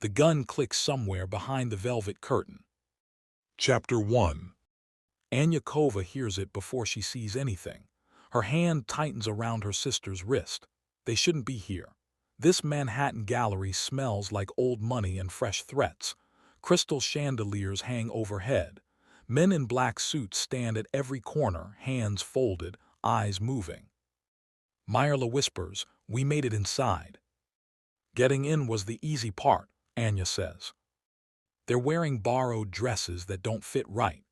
The gun clicks somewhere behind the velvet curtain. Chapter 1. Anya Kova hears it before she sees anything. Her hand tightens around her sister's wrist. They shouldn't be here. This Manhattan gallery smells like old money and fresh threats. Crystal chandeliers hang overhead. Men in black suits stand at every corner, hands folded, eyes moving. Mirela whispers, "We made it inside." Getting in was the easy part, Anya says. They're wearing borrowed dresses that don't fit right.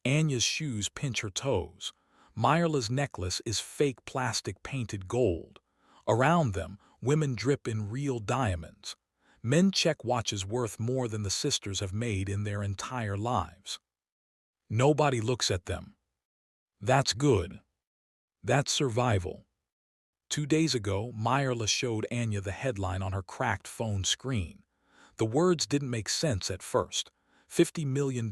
Anya's shoes pinch her toes. Mirela's necklace is fake plastic painted gold. Around them, women drip in real diamonds. Men check watches worth more than the sisters have made in their entire lives. Nobody looks at them. That's good. That's survival. 2 days ago, Mirela showed Anya the headline on her cracked phone screen. The words didn't make sense at first. $50 million.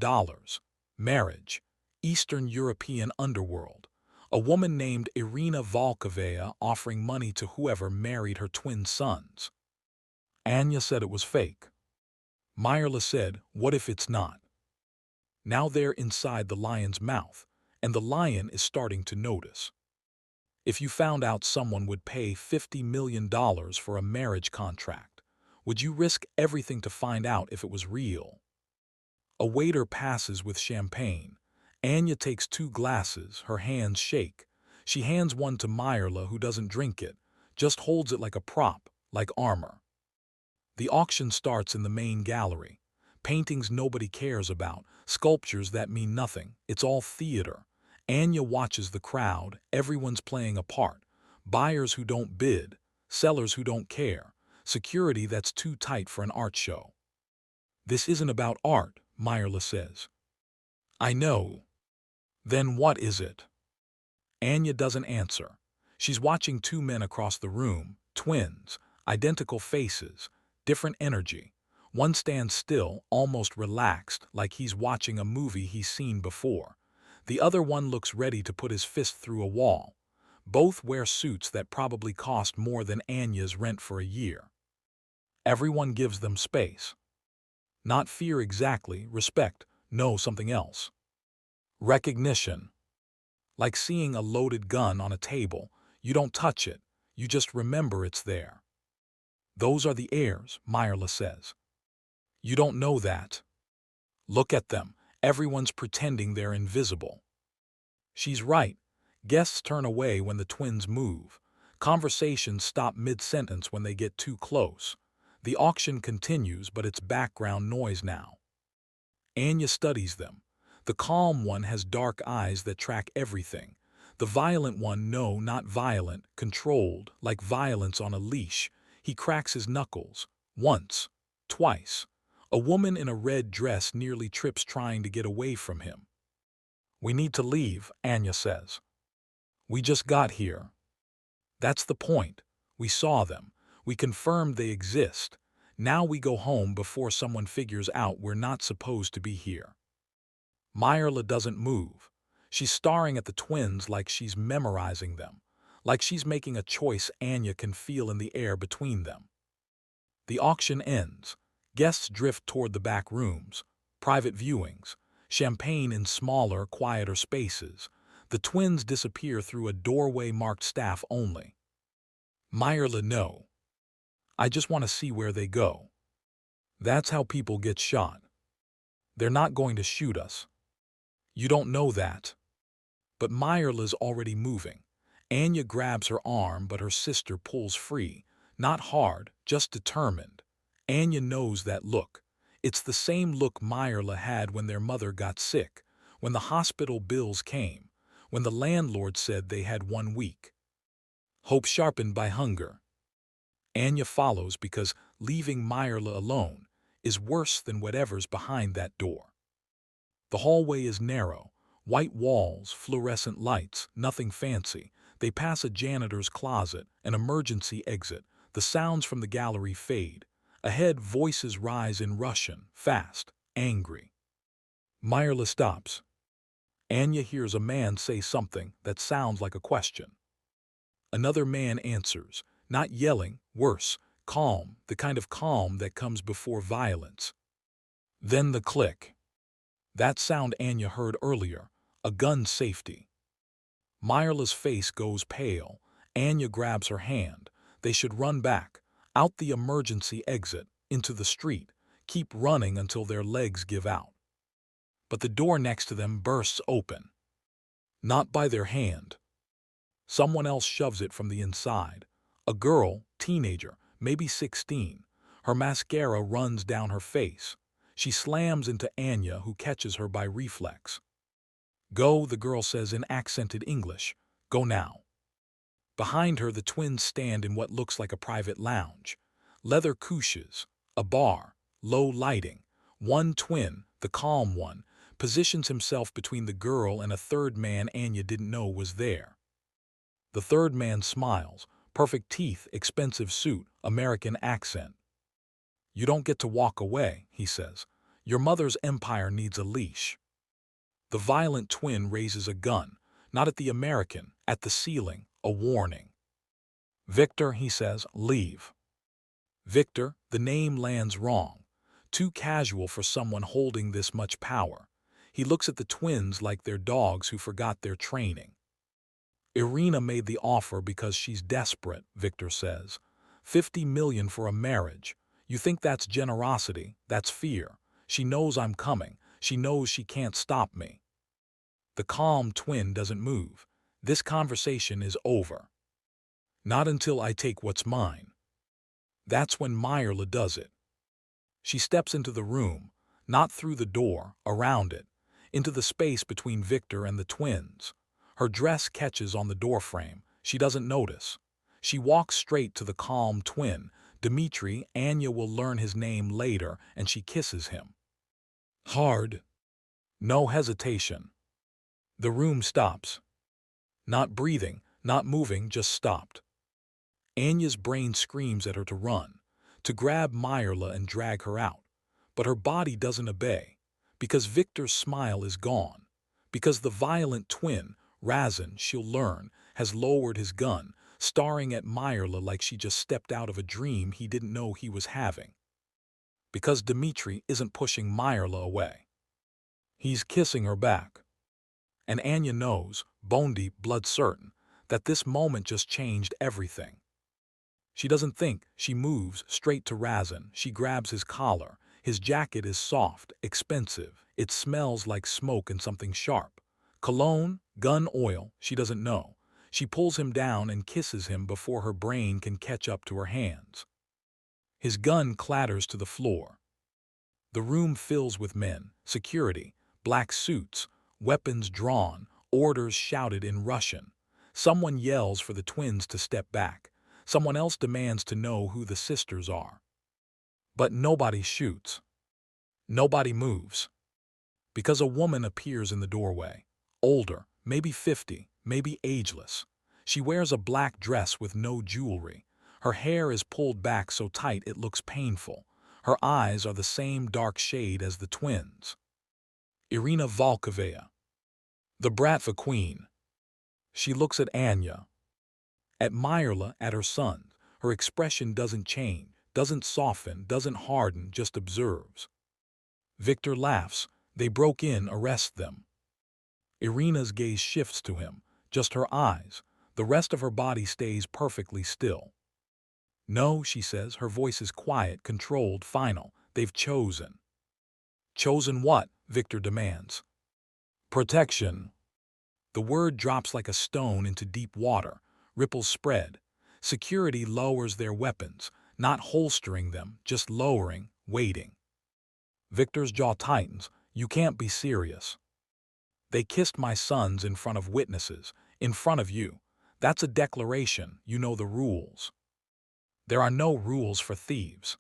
Marriage. Eastern European underworld. A woman named Irina Volkovaya offering money to whoever married her twin sons. Anya said it was fake. Mirela said, "What if it's not?" Now they're inside the lion's mouth, and the lion is starting to notice. If you found out someone would pay $50 million for a marriage contract, would you risk everything to find out if it was real? A waiter passes with champagne. Anya takes 2 glasses, her hands shake. She hands one to Mirela, who doesn't drink it, just holds it like a prop, like armor. The auction starts in the main gallery. Paintings nobody cares about, sculptures that mean nothing. It's all theater. Anya watches the crowd, everyone's playing a part. Buyers who don't bid, sellers who don't care, security that's too tight for an art show. "This isn't about art," Mirela says. "I know." "Then what is it?" Anya doesn't answer. She's watching 2 men across the room, twins, identical faces, different energy. One stands still, almost relaxed, like he's watching a movie he's seen before. The other one looks ready to put his fist through a wall. Both wear suits that probably cost more than Anya's rent for a year. Everyone gives them space. Not fear exactly, respect, no, something else. Recognition. Like seeing a loaded gun on a table, you don't touch it, you just remember it's there. "Those are the heirs," Mirela says. "You don't know that. Look at them, everyone's pretending they're invisible." She's right. Guests turn away when the twins move. Conversations stop mid-sentence when they get too close. The auction continues, but it's background noise now. Anya studies them. The calm one has dark eyes that track everything. The violent one, no, not violent, controlled, like violence on a leash. He cracks his knuckles. Once. Twice. A woman in a red dress nearly trips trying to get away from him. "We need to leave," Anya says. "We just got here." "That's the point. We saw them. We confirmed they exist. Now we go home before someone figures out we're not supposed to be here." Mirela doesn't move. She's staring at the twins like she's memorizing them, like she's making a choice Anya can feel in the air between them. The auction ends. Guests drift toward the back rooms, private viewings, champagne in smaller, quieter spaces. The twins disappear through a doorway marked staff only. Mirela, no. "I just want to see where they go." That's how people get shot. They're not going to shoot us. "You don't know that." But Mirela's already moving. Anya grabs her arm, but her sister pulls free. Not hard, just determined. Anya knows that look. It's the same look Mirela had when their mother got sick, when the hospital bills came, when the landlord said they had 1 week. Hope sharpened by hunger. Anya follows because leaving Mirela alone is worse than whatever's behind that door. The hallway is narrow, white walls, fluorescent lights, nothing fancy. They pass a janitor's closet, an emergency exit. The sounds from the gallery fade. Ahead, voices rise in Russian, fast, angry. Mirela stops. Anya hears a man say something that sounds like a question. Another man answers, not yelling, worse, Calm, the kind of calm that comes before violence. Then the click. That sound Anya heard earlier, a gun's safety. Mirela's face goes pale. Anya grabs her hand. They should run back, out the emergency exit, into the street, keep running until their legs give out. But the door next to them bursts open. Not by their hand. Someone else shoves it from the inside. A girl, teenager, maybe 16. Her mascara runs down her face. She slams into Anya, who catches her by reflex. "Go," the girl says in accented English. "Go now." Behind her, the twins stand in what looks like a private lounge. Leather couches, a bar, low lighting. One twin, the calm one, positions himself between the girl and a third man Anya didn't know was there. The third man smiles, perfect teeth, expensive suit, American accent. "You don't get to walk away," he says. "Your mother's empire needs a leash." The violent twin raises a gun, not at the American, at the ceiling, a warning. "Victor," he says, "leave." Victor, the name lands wrong. Too casual for someone holding this much power. He looks at the twins like they're dogs who forgot their training. "Irina made the offer because she's desperate," Victor says. 50 million for a marriage. You think that's generosity? That's fear. She knows I'm coming. She knows she can't stop me." The calm twin doesn't move. "This conversation is over. Not until I take what's mine." That's when Mirela does it. She steps into the room, not through the door, around it, into the space between Victor and the twins. Her dress catches on the doorframe. She doesn't notice. She walks straight to the calm twin. Dmitri, Anya will learn his name later, and she kisses him. Hard. No hesitation. The room stops. Not breathing, not moving, just stopped. Anya's brain screams at her to run, to grab Mirela and drag her out. But her body doesn't obey, because Victor's smile is gone, because the violent twin, Razin, she'll learn, has lowered his gun, staring at Mirela like she just stepped out of a dream he didn't know he was having. Because Dmitri isn't pushing Mirela away. He's kissing her back. And Anya knows, bone-deep, blood-certain, that this moment just changed everything. She doesn't think, she moves straight to Razin. She grabs his collar. His jacket is soft, expensive. It smells like smoke and something sharp. Cologne, gun oil, she doesn't know. She pulls him down and kisses him before her brain can catch up to her hands. His gun clatters to the floor. The room fills with men, security, black suits, weapons drawn, orders shouted in Russian. Someone yells for the twins to step back. Someone else demands to know who the sisters are. But nobody shoots. Nobody moves. Because a woman appears in the doorway. Older, maybe 50, maybe ageless. She wears a black dress with no jewelry. Her hair is pulled back so tight it looks painful. Her eyes are the same dark shade as the twins. Irina Volkovaya. The Bratva queen. She looks at Anya. At Mirela, at her son. Her expression doesn't change, doesn't soften, doesn't harden, just observes. Victor laughs. "They broke in, arrest them." Irina's gaze shifts to him, just her eyes. The rest of her body stays perfectly still. "No," she says, her voice is quiet, controlled, final. "They've chosen." "Chosen what?" Victor demands. "Protection." The word drops like a stone into deep water. Ripples spread. Security lowers their weapons, not holstering them, just lowering, waiting. Victor's jaw tightens. "You can't be serious." "They kissed my sons in front of witnesses, in front of you. That's a declaration, you know the rules." "There are no rules for thieves."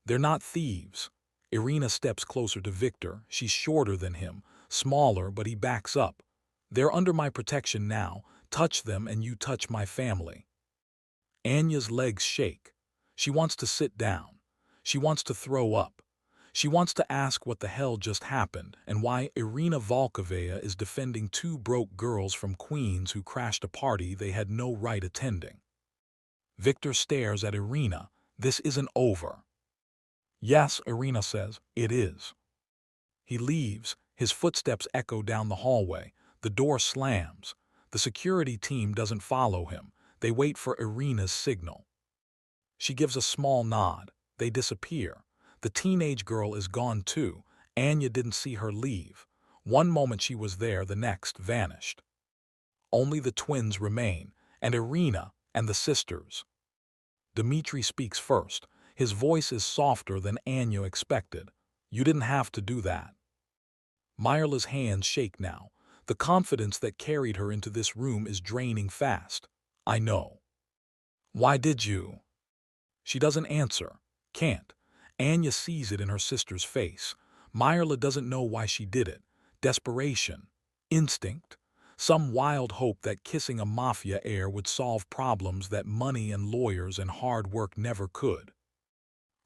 "They're not thieves." Irina steps closer to Victor. She's shorter than him, smaller, but he backs up. "They're under my protection now. Touch them and you touch my family." Anya's legs shake. She wants to sit down. She wants to throw up. She wants to ask what the hell just happened and why Irina Volkovaya is defending two broke girls from Queens who crashed a party they had no right attending. Victor stares at Irina, This isn't over. Yes, Irina says, it is. He leaves, his footsteps echo down the hallway, the door slams. The security team doesn't follow him, they wait for Irina's signal. She gives a small nod, they disappear. The teenage girl is gone too, Anya didn't see her leave. One moment she was there, the next vanished. Only the twins remain, and Irina, and the sisters. Dmitri speaks first. His voice is softer than Anya expected. You didn't have to do that. Mirela's hands shake now. The confidence that carried her into this room is draining fast. I know. Why did you? She doesn't answer. Can't. Anya sees it in her sister's face. Mirela doesn't know why she did it. Desperation. Instinct. Some wild hope that kissing a Mafia heir would solve problems that money and lawyers and hard work never could.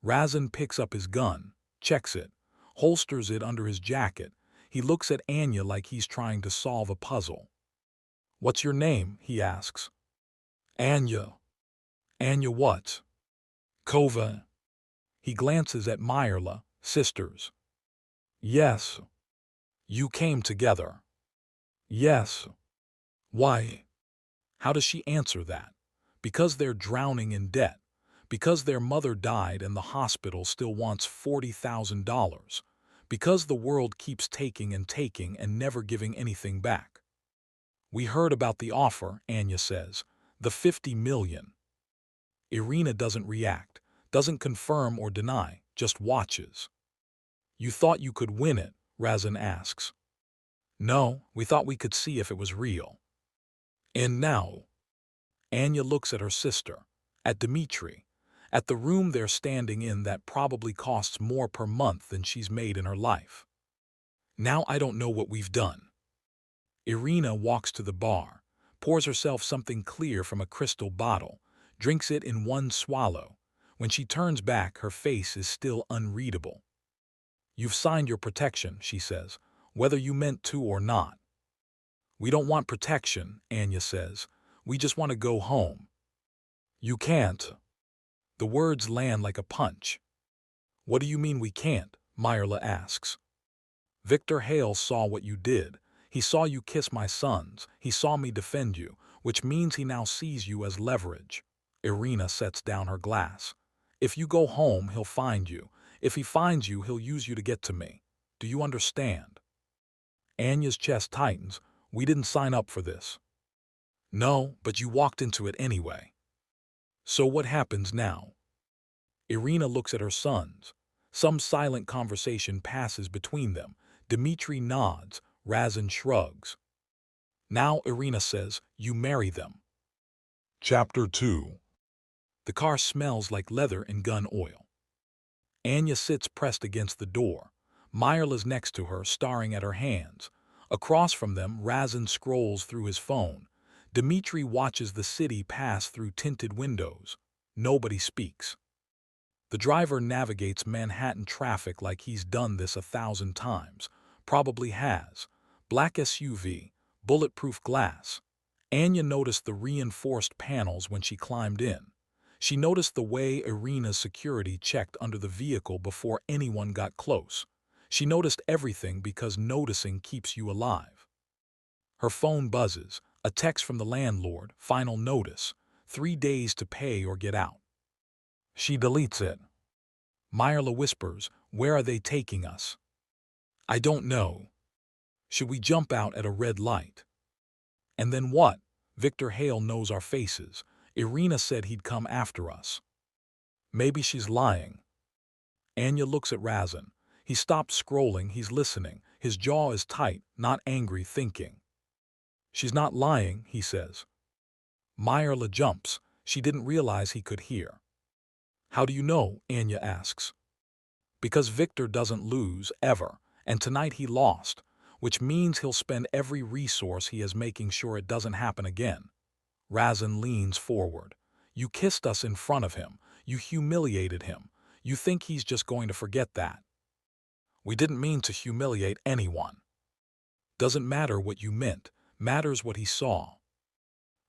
Razin picks up his gun, checks it, holsters it under his jacket. He looks at Anya like he's trying to solve a puzzle. What's your name? He asks. Anya. Anya what? Kova. He glances at Mirela, sisters. Yes. You came together. Yes. Why? How does she answer that? Because they're drowning in debt. Because their mother died and the hospital still wants $40,000. Because the world keeps taking and never giving anything back. We heard about the offer, Anya says. The 50 million. Irina doesn't react, doesn't confirm or deny, just watches. You thought you could win it? Razin asks. No, we thought we could see if it was real. And now? Anya looks at her sister, at Dmitri, at the room they're standing in that probably costs more per month than she's made in her life. Now I don't know what we've done. Irina walks to the bar, pours herself something clear from a crystal bottle, drinks it in one swallow. When she turns back, her face is still unreadable. You've signed your protection, she says, whether you meant to or not. We don't want protection, Anya says. We just want to go home. You can't. The words land like a punch. What do you mean we can't? Mirela asks. Victor Hale saw what you did. He saw you kiss my sons. He saw me defend you, which means he now sees you as leverage. Irina sets down her glass. If you go home, he'll find you. If he finds you, he'll use you to get to me. Do you understand? Anya's chest tightens. We didn't sign up for this. No, but you walked into it anyway. So what happens now? Irina looks at her sons. Some silent conversation passes between them. Dmitri nods. Razin shrugs. Now, Irina says, you marry them. Chapter 2. The car smells like leather and gun oil. Anya sits pressed against the door. Mirela's next to her, staring at her hands. Across from them, Razin scrolls through his phone. Dmitri watches the city pass through tinted windows. Nobody speaks. The driver navigates Manhattan traffic like he's done this 1,000 times. Probably has. Black SUV, bulletproof glass. Anya noticed the reinforced panels when she climbed in. She noticed the way Irina's security checked under the vehicle before anyone got close. She noticed everything because noticing keeps you alive. Her phone buzzes. A text from the landlord, final notice, 3 days to pay or get out. She deletes it. Mirela whispers, where are they taking us? I don't know. Should we jump out at a red light? And then what? Victor Hale knows our faces. Irina said he'd come after us. Maybe she's lying. Anya looks at Razin. He stops scrolling, he's listening. His jaw is tight, not angry, thinking. She's not lying, he says. Mirela jumps. She didn't realize he could hear. How do you know? Anya asks. Because Victor doesn't lose, ever, and tonight he lost, which means he'll spend every resource he has making sure it doesn't happen again. Razin leans forward. You kissed us in front of him. You humiliated him. You think he's just going to forget that. We didn't mean to humiliate anyone. Doesn't matter what you meant. Matters what he saw.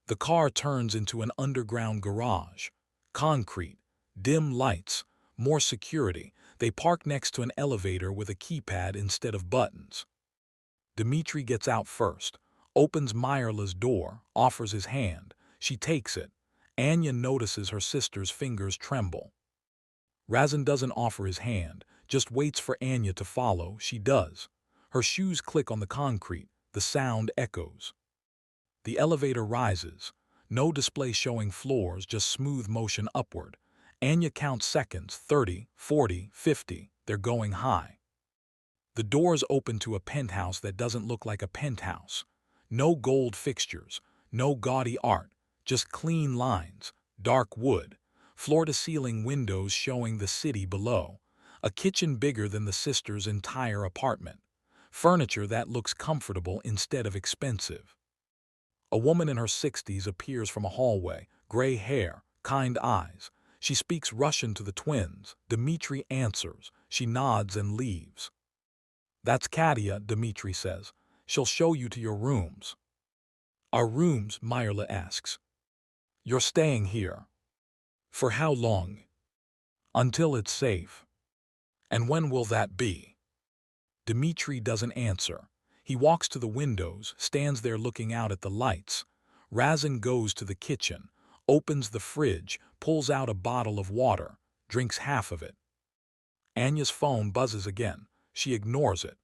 The car turns into an underground garage. Concrete, Dim lights, more security. They park next to an elevator with a keypad instead of buttons. Dmitri gets out first, opens Mirela's door, offers his hand. She takes it. Anya notices her sister's fingers tremble. Razin doesn't offer his hand, just waits for Anya to follow. She does. Her shoes click on the concrete. The sound echoes. The elevator rises. No display showing floors, just smooth motion upward. Anya counts seconds, 30, 40, 50. They're going high. The doors open to a penthouse that doesn't look like a penthouse. No gold fixtures, no gaudy art, just clean lines, dark wood, floor-to-ceiling windows showing the city below, a kitchen bigger than the sisters' entire apartment, furniture that looks comfortable instead of expensive. A woman in her 60s appears from a hallway, gray hair, kind eyes. She speaks Russian to the twins. Dmitri answers. She nods and leaves. "That's Katia," Dmitri says. "She'll show you to your rooms." "Our rooms?" Mirela asks. "You're staying here." "For how long?" "Until it's safe." "And when will that be?" Dmitri doesn't answer. He walks to the windows, stands there looking out at the lights. Razin goes to the kitchen, opens the fridge, pulls out a bottle of water, drinks half of it. Anya's phone buzzes again. She ignores it.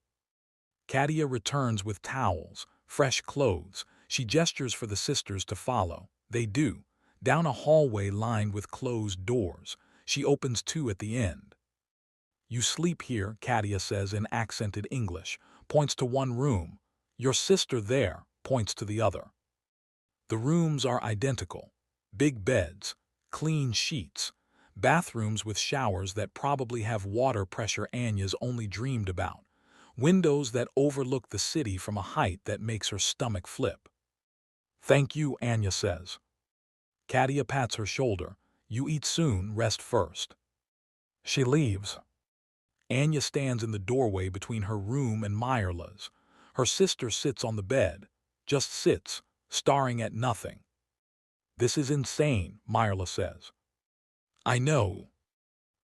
Katia returns with towels, fresh clothes. She gestures for the sisters to follow. They do. Down a hallway lined with closed doors. She opens two at the end. "You sleep here," Katia says in accented English, points to one room. "Your sister there," points to the other. The rooms are identical. Big beds, clean sheets, bathrooms with showers that probably have water pressure Anya's only dreamed about, windows that overlook the city from a height that makes her stomach flip. "Thank you," Anya says. Katia pats her shoulder. "You eat soon, rest first." She leaves. Anya stands in the doorway between her room and Mirela's. Her sister sits on the bed, just sits, staring at nothing. "This is insane," Mirela says. "I know.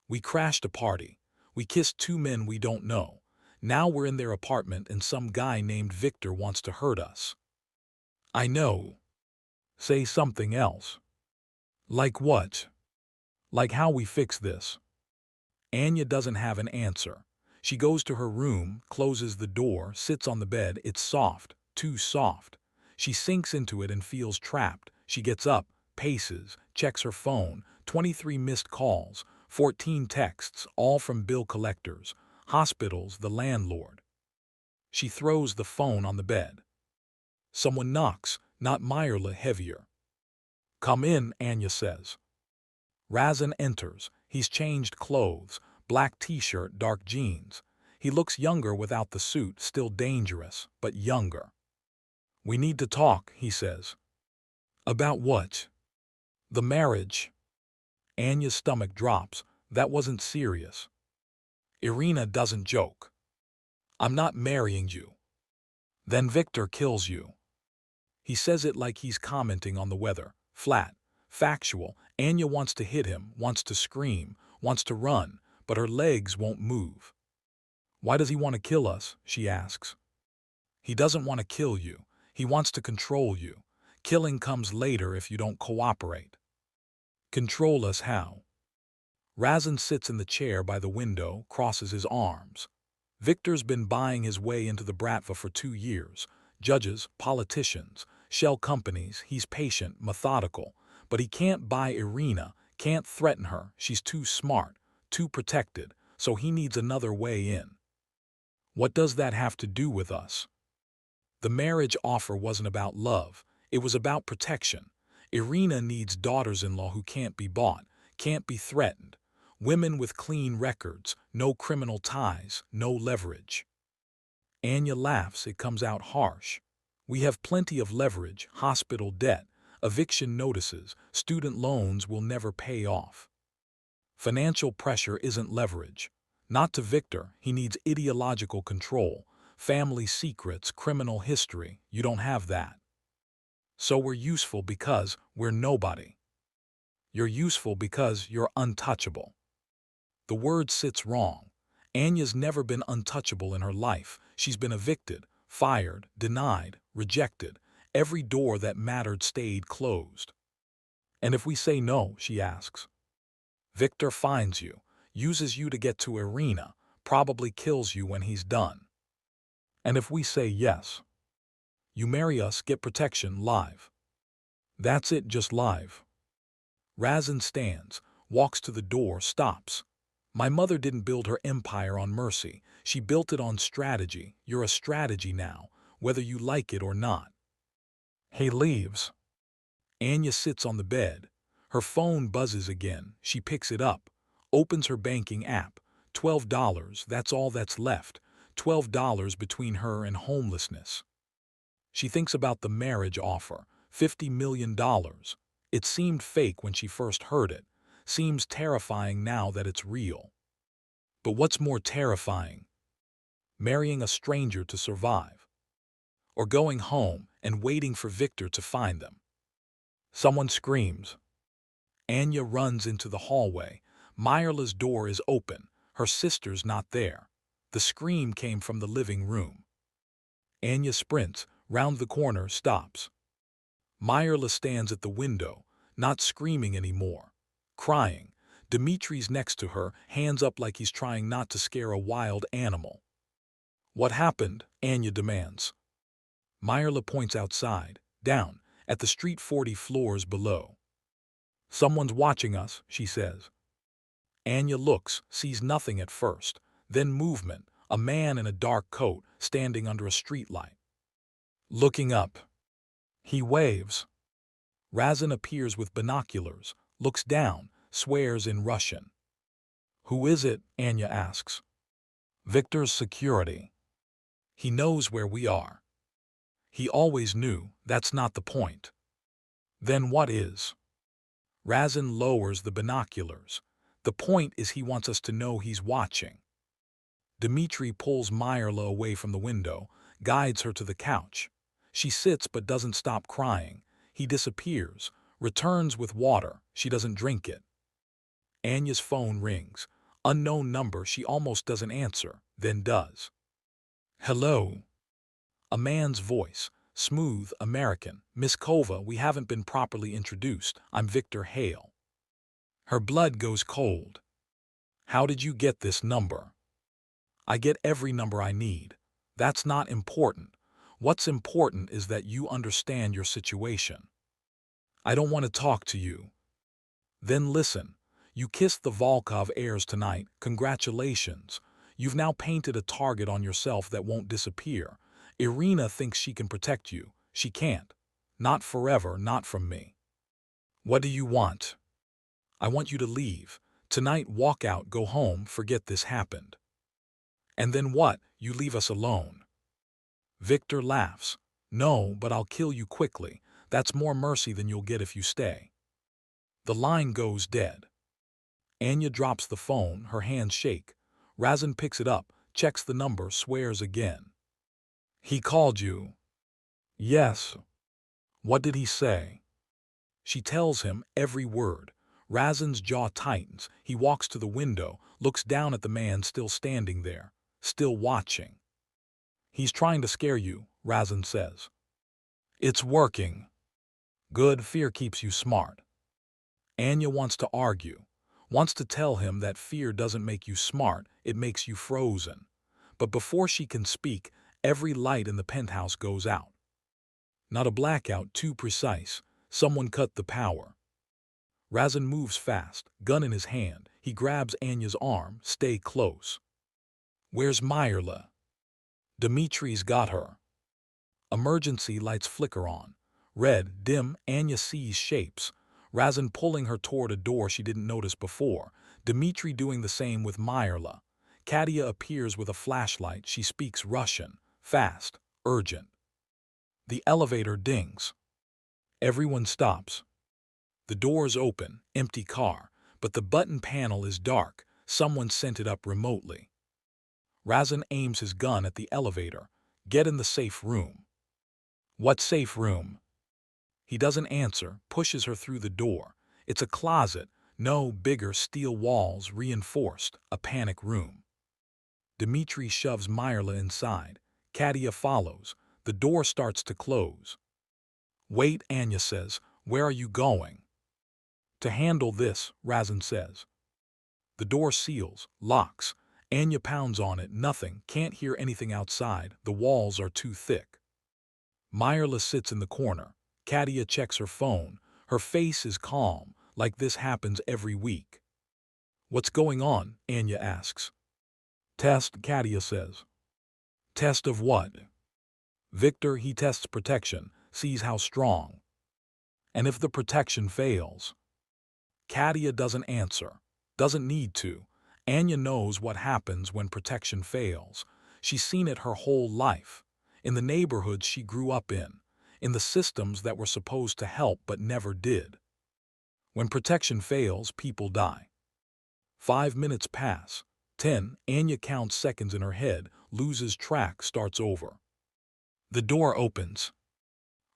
We crashed a party. We kissed two men we don't know. Now we're in their apartment and some guy named Victor wants to hurt us." "I know." "Say something else." "Like what?" "Like how we fix this." Anya doesn't have an answer. She goes to her room, closes the door, sits on the bed. It's soft, too soft. She sinks into it and feels trapped. She gets up, paces, checks her phone. 23 missed calls, 14 texts, all from bill collectors, hospitals, the landlord. She throws the phone on the bed. Someone knocks, not Mirela, heavier. "Come in," Anya says. Razin enters. He's changed clothes, black t-shirt, dark jeans. He looks younger without the suit, still dangerous, but younger. "We need to talk," he says. "About what?" "The marriage." Anya's stomach drops. That wasn't serious. "Irina doesn't joke." "I'm not marrying you." "Then Victor kills you." He says it like he's commenting on the weather. Flat, factual. Anya wants to hit him, wants to scream, wants to run, but her legs won't move. "Why does he want to kill us?" she asks. "He doesn't want to kill you. He wants to control you. Killing comes later if you don't cooperate." "Control us how?" Razin sits in the chair by the window, crosses his arms. Victor's been buying his way into the Bratva for 2 years. Judges, politicians, shell companies. He's patient, methodical. But he can't buy Irina, can't threaten her. She's too smart, too protected, so he needs another way in. "What does that have to do with us?" The marriage offer wasn't about love. It was about protection. Irina needs daughters-in-law who can't be bought, can't be threatened. Women with clean records, no criminal ties, no leverage. Anya laughs. It comes out harsh. "We have plenty of leverage, hospital debt, eviction notices, student loans will never pay off." Financial pressure isn't leverage. Not to Victor. He needs ideological control, family secrets, criminal history. You don't have that. "So we're useful because we're nobody." You're useful because you're untouchable. The word sits wrong. Anya's never been untouchable in her life. She's been evicted, fired, denied, rejected. Every door that mattered stayed closed. And if we say no, she asks, Victor finds you, uses you to get to Irina, probably kills you when he's done. And if we say yes, you marry us, get protection, live. That's it, just live. Razin stands, walks to the door, stops. My mother didn't build her empire on mercy. She built it on strategy. You're a strategy now, whether you like it or not. He leaves. Anya sits on the bed. Her phone buzzes again. She picks it up, opens her banking app. $12, that's all that's left. $12 between her and homelessness. She thinks about the marriage offer, $50 million. It seemed fake when she first heard it. Seems terrifying now that it's real. But what's more terrifying? Marrying a stranger to survive. Or going home and waiting for Victor to find them. Someone screams. Anya runs into the hallway. Mirela's door is open. Her sister's not there. The scream came from the living room. Anya sprints, round the corner, stops. Mirela stands at the window, not screaming anymore, crying. Dimitri's next to her, hands up like he's trying not to scare a wild animal. What happened? Anya demands. Mirela points outside, down, at the street 40 floors below. Someone's watching us, she says. Anya looks, sees nothing at first, then movement, a man in a dark coat standing under a streetlight. Looking up. He waves. Razin appears with binoculars, looks down, swears in Russian. Who is it? Anya asks. Victor's security. He knows where we are. He always knew, that's not the point. Then what is? Razin lowers the binoculars. The point is he wants us to know he's watching. Dimitri pulls Mirela away from the window, guides her to the couch. She sits but doesn't stop crying. He disappears, returns with water. She doesn't drink it. Anya's phone rings. Unknown number. She almost doesn't answer, then does. Hello. A man's voice, smooth, American. Miss Kova, we haven't been properly introduced. I'm Victor Hale. Her blood goes cold. How did you get this number? I get every number I need. That's not important. What's important is that you understand your situation. I don't want to talk to you. Then listen. You kissed the Volkov heirs tonight. Congratulations. You've now painted a target on yourself that won't disappear. Irina thinks she can protect you. She can't. Not forever, not from me. What do you want? I want you to leave. Tonight, walk out, go home, forget this happened. And then what? You leave us alone. Victor laughs. No, but I'll kill you quickly. That's more mercy than you'll get if you stay. The line goes dead. Anya drops the phone, her hands shake. Razin picks it up, checks the number, swears again. He called you. Yes. What did he say? She tells him every word. Razin's jaw tightens. He walks to the window, looks down at the man still standing there, still watching. He's trying to scare you, Razin says. It's working. Good, fear keeps you smart. Anya wants to argue, wants to tell him that fear doesn't make you smart, it makes you frozen. But before she can speak, every light in the penthouse goes out. Not a blackout, too precise. Someone cut the power. Razin moves fast, gun in his hand. He grabs Anya's arm. Stay close. Where's Mirela? Dimitri's got her. Emergency lights flicker on. Red, dim, Anya sees shapes. Razin pulling her toward a door she didn't notice before. Dimitri doing the same with Mirela. Katia appears with a flashlight. She speaks Russian. Fast, urgent. The elevator dings. Everyone stops. The doors open, empty car, but the button panel is dark. Someone sent it up remotely. Razin aims his gun at the elevator. Get in the safe room. What safe room? He doesn't answer, pushes her through the door. It's a closet, no bigger steel walls reinforced, a panic room. Dmitri shoves Mirela inside. Katia follows. The door starts to close. Wait, Anya says. Where are you going? To handle this, Razin says. The door seals, locks. Anya pounds on it, nothing, can't hear anything outside, the walls are too thick. Mirela sits in the corner. Katia checks her phone. Her face is calm, like this happens every week. What's going on? Anya asks. Test, Katia says. Test of what? Victor, he tests protection, sees how strong. And if the protection fails? Katia doesn't answer. Doesn't need to. Anya knows what happens when protection fails. She's seen it her whole life. In the neighborhoods she grew up in the systems that were supposed to help but never did. When protection fails, people die. 5 minutes pass. 10, Anya counts seconds in her head, loses track, starts over. The door opens.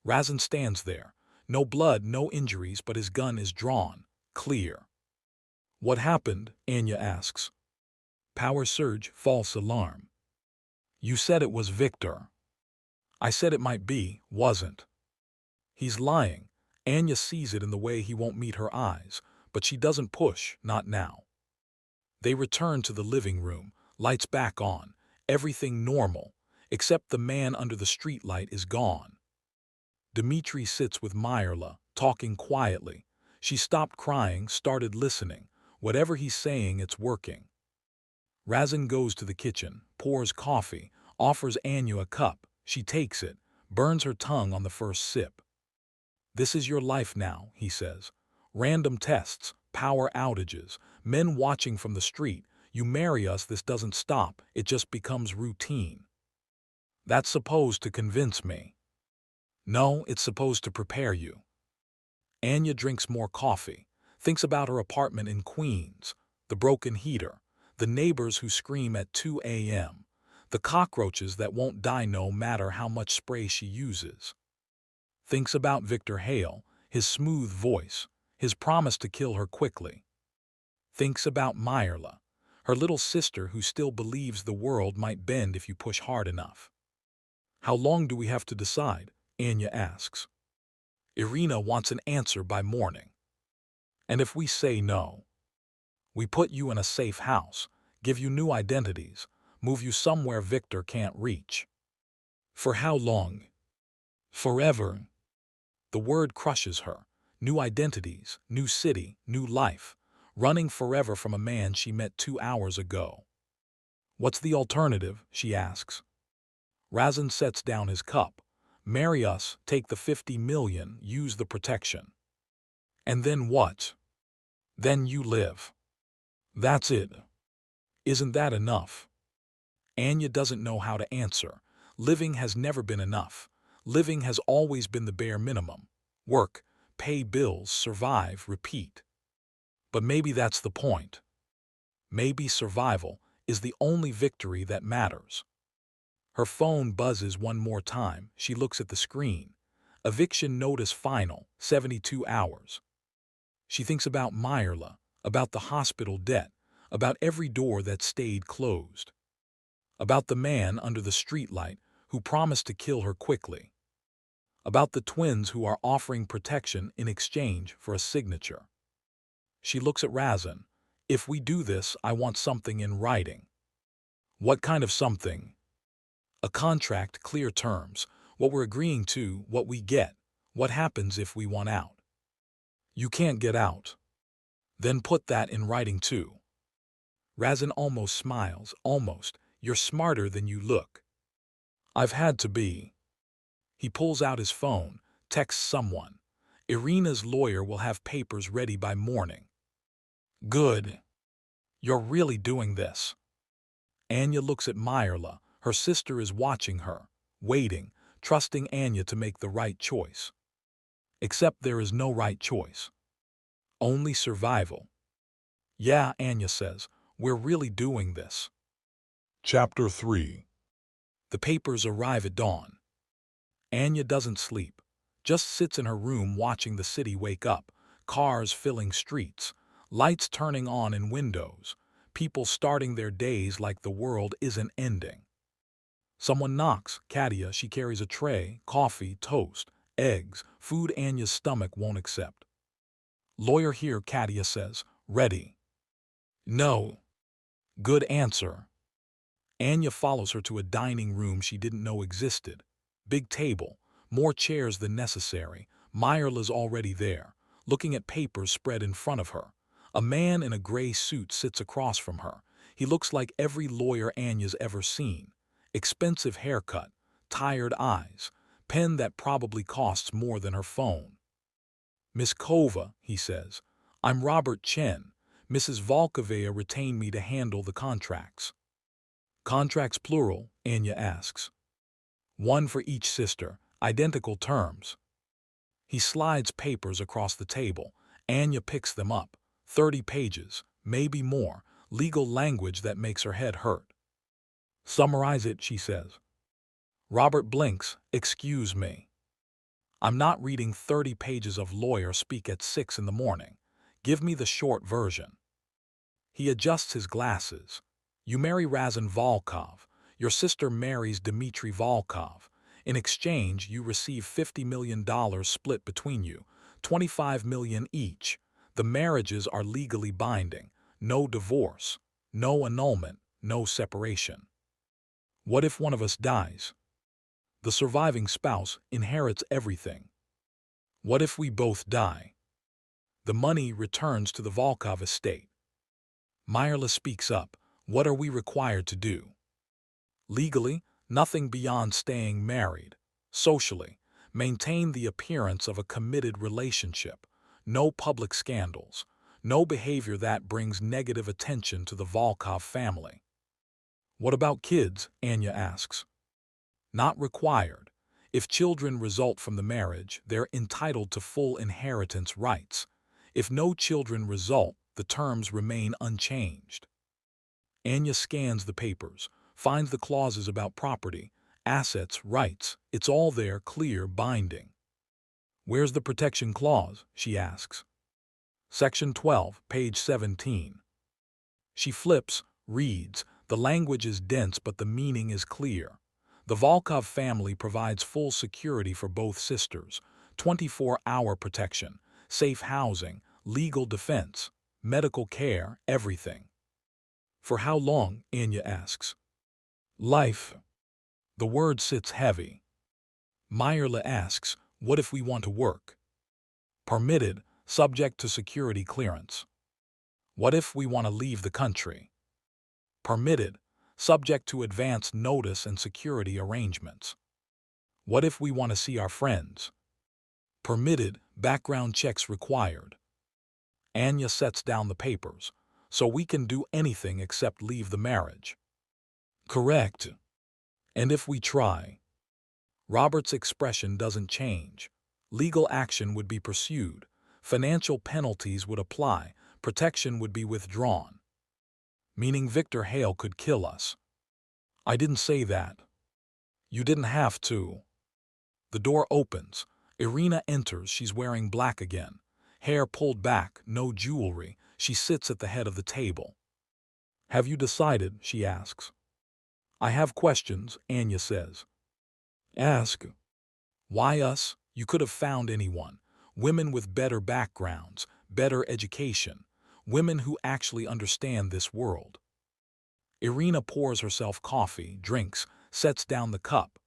Razin stands there. No blood, no injuries, but his gun is drawn. Clear. What happened? Anya asks. Power surge, false alarm. You said it was Victor. I said it might be, wasn't. He's lying. Anya sees it in the way he won't meet her eyes, but she doesn't push, not now. They return to the living room, lights back on, everything normal, except the man under the streetlight is gone. Dmitri sits with Mirela, talking quietly. She stopped crying, started listening. Whatever he's saying, it's working. Razin goes to the kitchen, pours coffee, offers Anya a cup. She takes it, burns her tongue on the first sip. This is your life now, he says. Random tests, power outages, men watching from the street. You marry us, this doesn't stop, it just becomes routine. That's supposed to convince me. No, it's supposed to prepare you. Anya drinks more coffee, thinks about her apartment in Queens, the broken heater, the neighbors who scream at 2 a.m., the cockroaches that won't die no matter how much spray she uses. Thinks about Victor Hale, his smooth voice, his promise to kill her quickly. Thinks about Mirela, her little sister who still believes the world might bend if you push hard enough. How long do we have to decide? Anya asks. Irina wants an answer by morning. And if we say no? We put you in a safe house, give you new identities, move you somewhere Victor can't reach. For how long? Forever. The word crushes her. New identities, new city, new life, running forever from a man she met 2 hours ago. What's the alternative? She asks. Razin sets down his cup. Marry us, take the 50 million, use the protection. And then what? Then you live. That's it. Isn't that enough? Anya doesn't know how to answer. Living has never been enough. Living has always been the bare minimum. Work, pay bills, survive, repeat. But maybe that's the point. Maybe survival is the only victory that matters. Her phone buzzes one more time. She looks at the screen. Eviction notice final, 72 hours. She thinks about Mirela, about the hospital debt, about every door that stayed closed, about the man under the streetlight who promised to kill her quickly, about the twins who are offering protection in exchange for a signature. She looks at Razin. If we do this, I want something in writing. What kind of something? A contract, clear terms, what we're agreeing to, what we get, what happens if we want out. You can't get out. Then put that in writing too. Razin almost smiles, almost. You're smarter than you look. I've had to be. He pulls out his phone, texts someone. Irina's lawyer will have papers ready by morning. Good. You're really doing this. Anya looks at Mirela. Her sister is watching her, waiting, trusting Anya to make the right choice. Except there is no right choice. Only survival. Yeah, Anya says, we're really doing this. Chapter 3. The papers arrive at dawn. Anya doesn't sleep, just sits in her room watching the city wake up, cars filling streets, lights turning on in windows, people starting their days like the world isn't ending. Someone knocks. Katia, she carries a tray, coffee, toast, eggs, food Anya's stomach won't accept. Lawyer here, Katia says. Ready. No. Good answer. Anya follows her to a dining room she didn't know existed. Big table, more chairs than necessary. Mirela's already there, looking at papers spread in front of her. A man in a gray suit sits across from her. He looks like every lawyer Anya's ever seen. Expensive haircut, tired eyes, pen that probably costs more than her phone. Miss Kova, he says, I'm Robert Chen. Mrs. Volkovaya retained me to handle the contracts. Contracts plural, Anya asks. One for each sister, identical terms. He slides papers across the table. Anya picks them up. 30 pages, maybe more, legal language that makes her head hurt. Summarize it, she says. Robert blinks. Excuse me. I'm not reading 30 pages of lawyer speak at 6 in the morning. Give me the short version. He adjusts his glasses. You marry Razin Volkov. Your sister marries Dmitry Volkov. In exchange, you receive $50 million split between you, $25 million each. The marriages are legally binding. No divorce, no annulment, no separation. What if one of us dies? The surviving spouse inherits everything. What if we both die? The money returns to the Volkov estate. Mirela speaks up. What are we required to do? Legally, nothing beyond staying married. Socially, maintain the appearance of a committed relationship. No public scandals. No behavior that brings negative attention to the Volkov family. What about kids? Anya asks. Not required. If children result from the marriage, they're entitled to full inheritance rights. If no children result, the terms remain unchanged. Anya scans the papers, finds the clauses about property, assets, rights. It's all there, clear, binding. Where's the protection clause? She asks. Section 12, page 17. She flips, reads. The language is dense, but the meaning is clear. The Volkov family provides full security for both sisters, 24-hour protection, safe housing, legal defense, medical care, everything. For how long? Anya asks. Life. The word sits heavy. Mirela asks, what if we want to work? Permitted, subject to security clearance. What if we want to leave the country? Permitted, subject to advance notice and security arrangements. What if we want to see our friends? Permitted, background checks required. Anya sets down the papers. So we can do anything except leave the marriage. Correct. And if we try? Robert's expression doesn't change. Legal action would be pursued. Financial penalties would apply. Protection would be withdrawn. Meaning Victor Hale could kill us. I didn't say that. You didn't have to. The door opens. Irina enters. She's wearing black again. Hair pulled back, no jewelry. She sits at the head of the table. Have you decided? She asks. I have questions, Anya says. Ask. Why us? You could have found anyone. Women with better backgrounds, better education. Women who actually understand this world. Irina pours herself coffee, drinks, sets down the cup.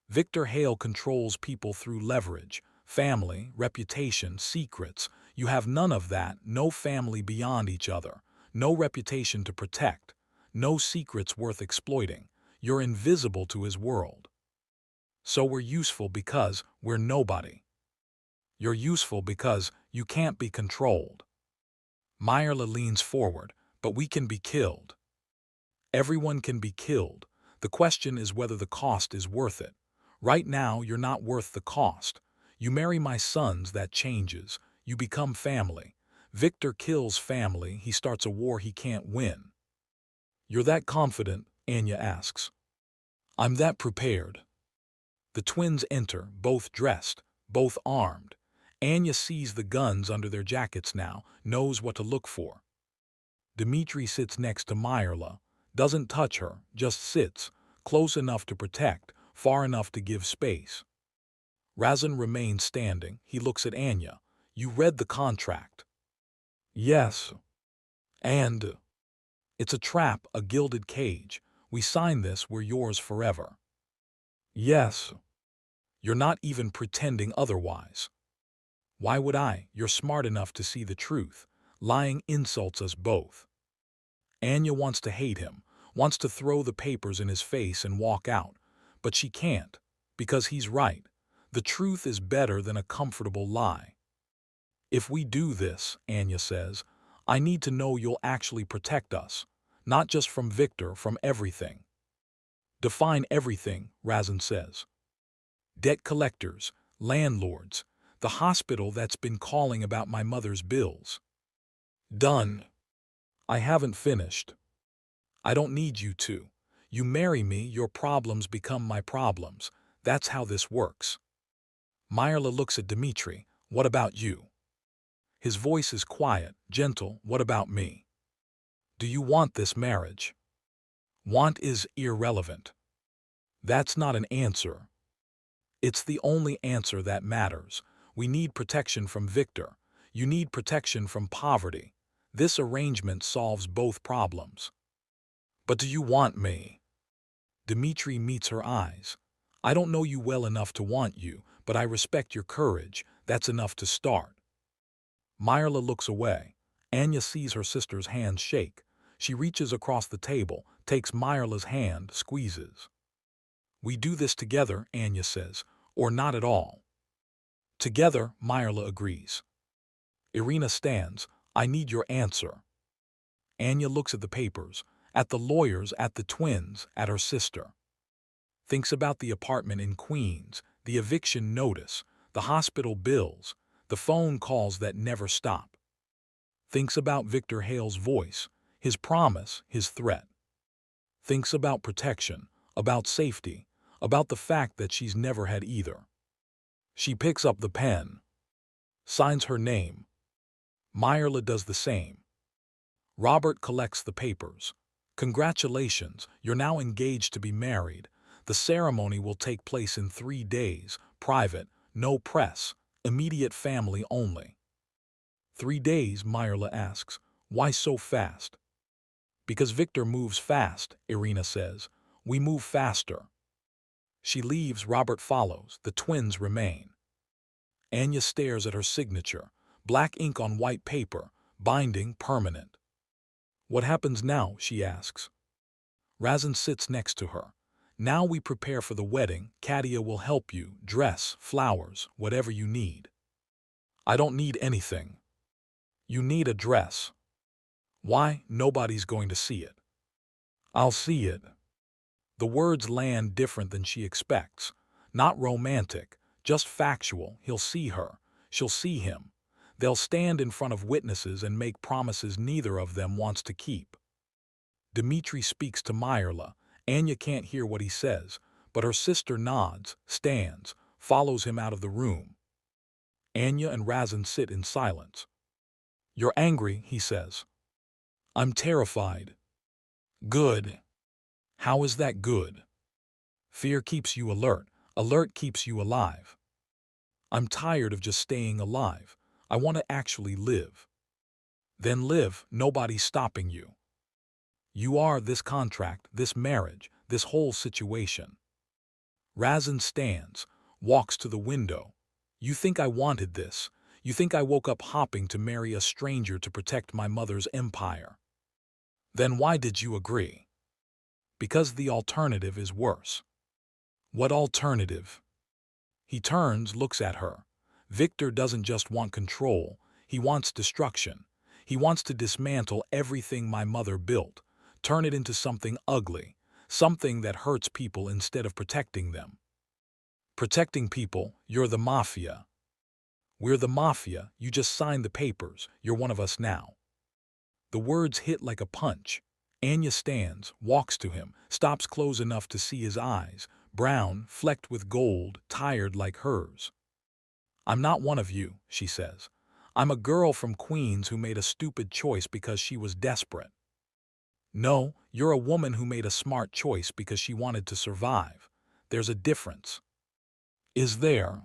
Victor Hale controls people through leverage, family, reputation, secrets. You have none of that, no family beyond each other, no reputation to protect, no secrets worth exploiting. You're invisible to his world. So we're useful because we're nobody. You're useful because you can't be controlled. Mirela leans forward, but we can be killed. Everyone can be killed. The question is whether the cost is worth it. Right now, you're not worth the cost. You marry my sons, that changes. You become family. Victor kills family. He starts a war he can't win. You're that confident? Anya asks. I'm that prepared. The twins enter, both dressed, both armed. Anya sees the guns under their jackets now, knows what to look for. Dmitri sits next to Mirela, doesn't touch her, just sits, close enough to protect, far enough to give space. Razin remains standing. He looks at Anya. You read the contract. Yes. And it's a trap, a gilded cage. We sign this, we're yours forever. Yes. You're not even pretending otherwise. Why would I? You're smart enough to see the truth. Lying insults us both. Anya wants to hate him, wants to throw the papers in his face and walk out, but she can't, because he's right. The truth is better than a comfortable lie. If we do this, Anya says, I need to know you'll actually protect us, not just from Victor, from everything. Define everything, Razin says. Debt collectors, landlords, the hospital that's been calling about my mother's bills. Done. I haven't finished. I don't need you to. You marry me, your problems become my problems. That's how this works. Mirela looks at Dmitri. What about you? His voice is quiet, gentle. What about me? Do you want this marriage? Want is irrelevant. That's not an answer. It's the only answer that matters. We need protection from Victor. You need protection from poverty. This arrangement solves both problems. But do you want me? Dmitri meets her eyes. I don't know you well enough to want you, but I respect your courage. That's enough to start. Mirela looks away. Anya sees her sister's hands shake. She reaches across the table, takes Mirela's hand, squeezes. We do this together, Anya says, or not at all. Together, Mirela agrees. Irina stands. I need your answer. Anya looks at the papers, at the lawyers, at the twins, at her sister. Thinks about the apartment in Queens, the eviction notice, the hospital bills, the phone calls that never stop. Thinks about Victor Hale's voice, his promise, his threat. Thinks about protection, about safety, about the fact that she's never had either. She picks up the pen, signs her name. Mirela does the same. Robert collects the papers. Congratulations, you're now engaged to be married. The ceremony will take place in 3 days, private, no press, immediate family only. 3 days, Mirela asks. Why so fast? Because Victor moves fast, Irina says. We move faster. She leaves, Robert follows, the twins remain. Anya stares at her signature, black ink on white paper, binding permanent. What happens now, she asks. Razin sits next to her. Now we prepare for the wedding. Katia will help you, dress, flowers, whatever you need. I don't need anything. You need a dress. Why? Nobody's going to see it. I'll see it. The words land different than she expects. Not romantic, just factual. He'll see her. She'll see him. They'll stand in front of witnesses and make promises neither of them wants to keep. Dmitri speaks to Mirela. Anya can't hear what he says, but her sister nods, stands, follows him out of the room. Anya and Razin sit in silence. You're angry, he says. I'm terrified. Good. How is that good? Fear keeps you alert. Alert keeps you alive. I'm tired of just staying alive. I want to actually live. Then live, nobody's stopping you. You are this contract, this marriage, this whole situation. Razin stands, walks to the window. You think I wanted this. You think I woke up hopping to marry a stranger to protect my mother's empire. Then why did you agree? Because the alternative is worse. What alternative? He turns, looks at her. Victor doesn't just want control, he wants destruction. He wants to dismantle everything my mother built, turn it into something ugly, something that hurts people instead of protecting them. Protecting people, you're the Mafia. We're the Mafia, you just signed the papers, you're one of us now. The words hit like a punch. Anya stands, walks to him, stops close enough to see his eyes, brown, flecked with gold, tired like hers. I'm not one of you, she says. I'm a girl from Queens who made a stupid choice because she was desperate. No, you're a woman who made a smart choice because she wanted to survive. There's a difference. Is there?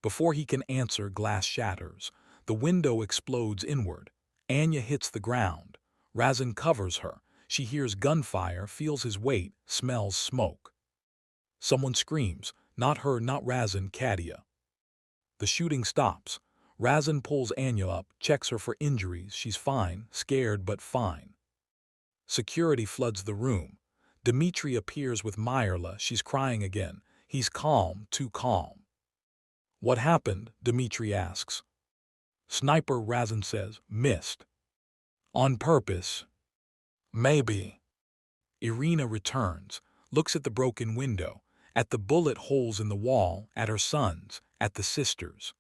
Before he can answer, glass shatters. The window explodes inward. Anya hits the ground. Razin covers her. She hears gunfire, feels his weight, smells smoke. Someone screams. Not her, not Razin, Katia. The shooting stops. Razin pulls Anya up, checks her for injuries. She's fine, scared but fine. Security floods the room. Dmitri appears with Mirela. She's crying again. He's calm, too calm. What happened? Dmitri asks. Sniper, Razin says. Missed. On purpose. Maybe. Irina returns, looks at the broken window, at the bullet holes in the wall, at her sons, at the sisters.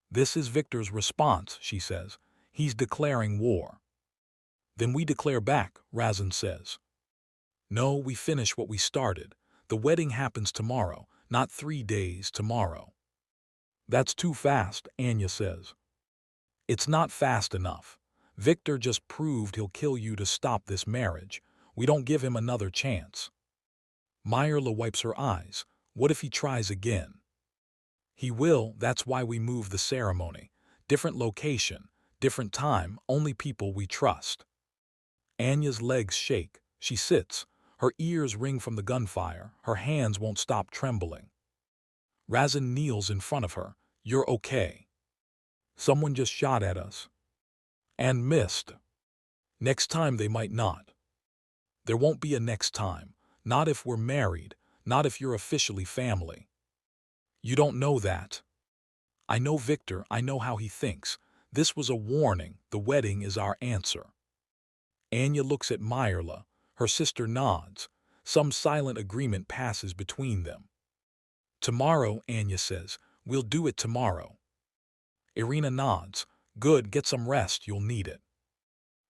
This is Victor's response, she says. He's declaring war. Then we declare back, Razin says. No, we finish what we started. The wedding happens tomorrow, not 3 days tomorrow. That's too fast, Anya says. It's not fast enough. Victor just proved he'll kill you to stop this marriage. We don't give him another chance. Mirela wipes her eyes. What if he tries again? He will, that's why we move the ceremony. Different location, different time, only people we trust. Anya's legs shake. She sits. Her ears ring from the gunfire. Her hands won't stop trembling. Razin kneels in front of her. You're okay. Someone just shot at us. And missed. Next time they might not. There won't be a next time. Not if we're married. Not if you're officially family. You don't know that. I know Victor. I know how he thinks. This was a warning. The wedding is our answer. Anya looks at Mirela. Her sister nods. Some silent agreement passes between them. Tomorrow, Anya says. We'll do it tomorrow. Irina nods. Good, get some rest, you'll need it.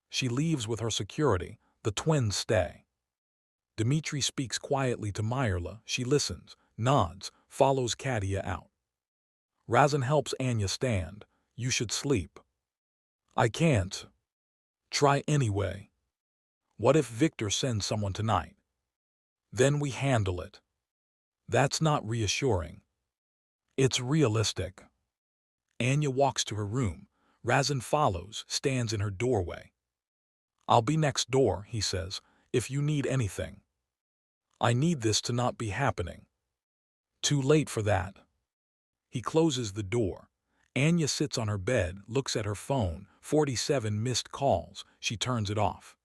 She leaves with her security. The twins stay. Dmitri speaks quietly to Mirela. She listens, nods, follows Katia out. Razin helps Anya stand. You should sleep. I can't. Try anyway. What if Victor sends someone tonight? Then we handle it. That's not reassuring. It's realistic. Anya walks to her room. Razin follows, stands in her doorway. I'll be next door, he says, if you need anything. I need this to not be happening. Too late for that. He closes the door. Anya sits on her bed, looks at her phone, 47 missed calls. She turns it off.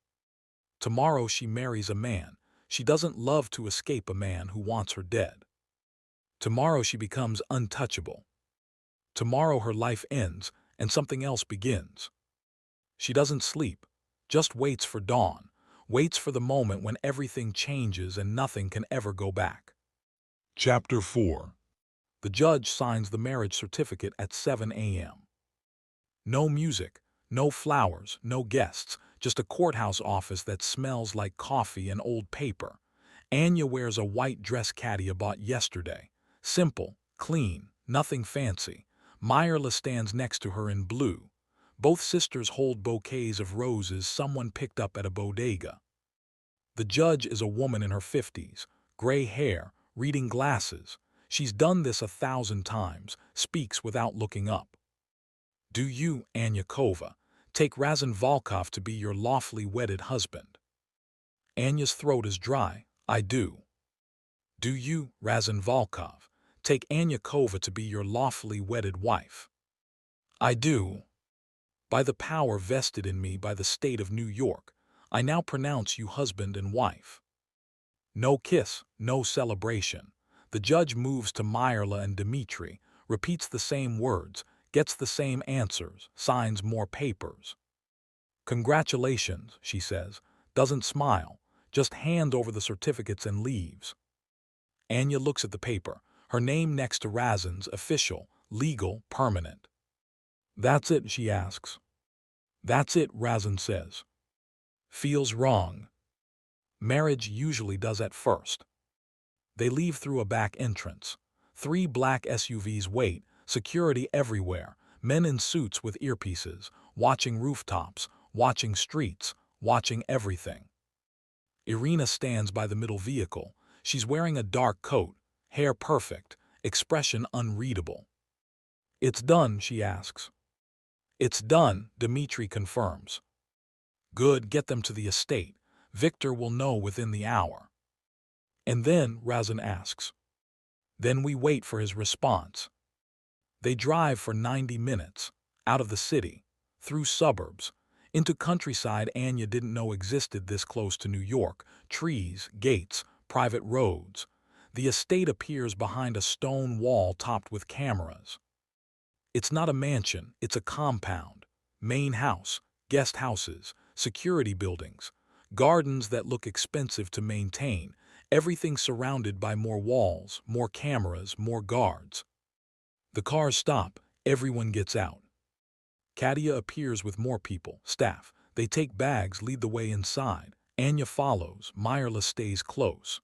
Tomorrow she marries a man. She doesn't love to escape a man who wants her dead. Tomorrow she becomes untouchable. Tomorrow her life ends and something else begins. She doesn't sleep, just waits for dawn, waits for the moment when everything changes and nothing can ever go back. Chapter 4. The judge signs the marriage certificate at 7 a.m. No music, no flowers, no guests, just a courthouse office that smells like coffee and old paper. Anya wears a white dress Katia bought yesterday. Simple, clean, nothing fancy. Mirela stands next to her in blue. Both sisters hold bouquets of roses someone picked up at a bodega. The judge is a woman in her 50s, gray hair, reading glasses. She's done this 1,000 times, speaks without looking up. Do you, Anya Kova, take Razin Volkov to be your lawfully wedded husband? Anya's throat is dry. I do. Do you, Razin Volkov, take Anya Kova to be your lawfully wedded wife? I do. By the power vested in me by the state of New York, I now pronounce you husband and wife. No kiss, no celebration. The judge moves to Mirela and Dmitri, repeats the same words, gets the same answers, signs more papers. Congratulations, she says, doesn't smile, just hands over the certificates and leaves. Anya looks at the paper, her name next to Razin's, official, legal, permanent. That's it, she asks. That's it, Razin says. Feels wrong. Marriage usually does at first. They leave through a back entrance. 3 black SUVs wait, security everywhere, men in suits with earpieces, watching rooftops, watching streets, watching everything. Irina stands by the middle vehicle. She's wearing a dark coat, hair perfect, expression unreadable. "It's done," she asks. "It's done," Dmitri confirms. "Good, get them to the estate. Victor will know within the hour." "And then?" Razin asks. "Then we wait for his response." They drive for 90 minutes, out of the city, through suburbs, into countryside Anya didn't know existed this close to New York, trees, gates, private roads. The estate appears behind a stone wall topped with cameras. It's not a mansion, it's a compound. Main house, guest houses, security buildings, gardens that look expensive to maintain, everything surrounded by more walls, more cameras, more guards. The cars stop, everyone gets out. Katia appears with more people, staff. They take bags, lead the way inside. Anya follows, Mirela stays close.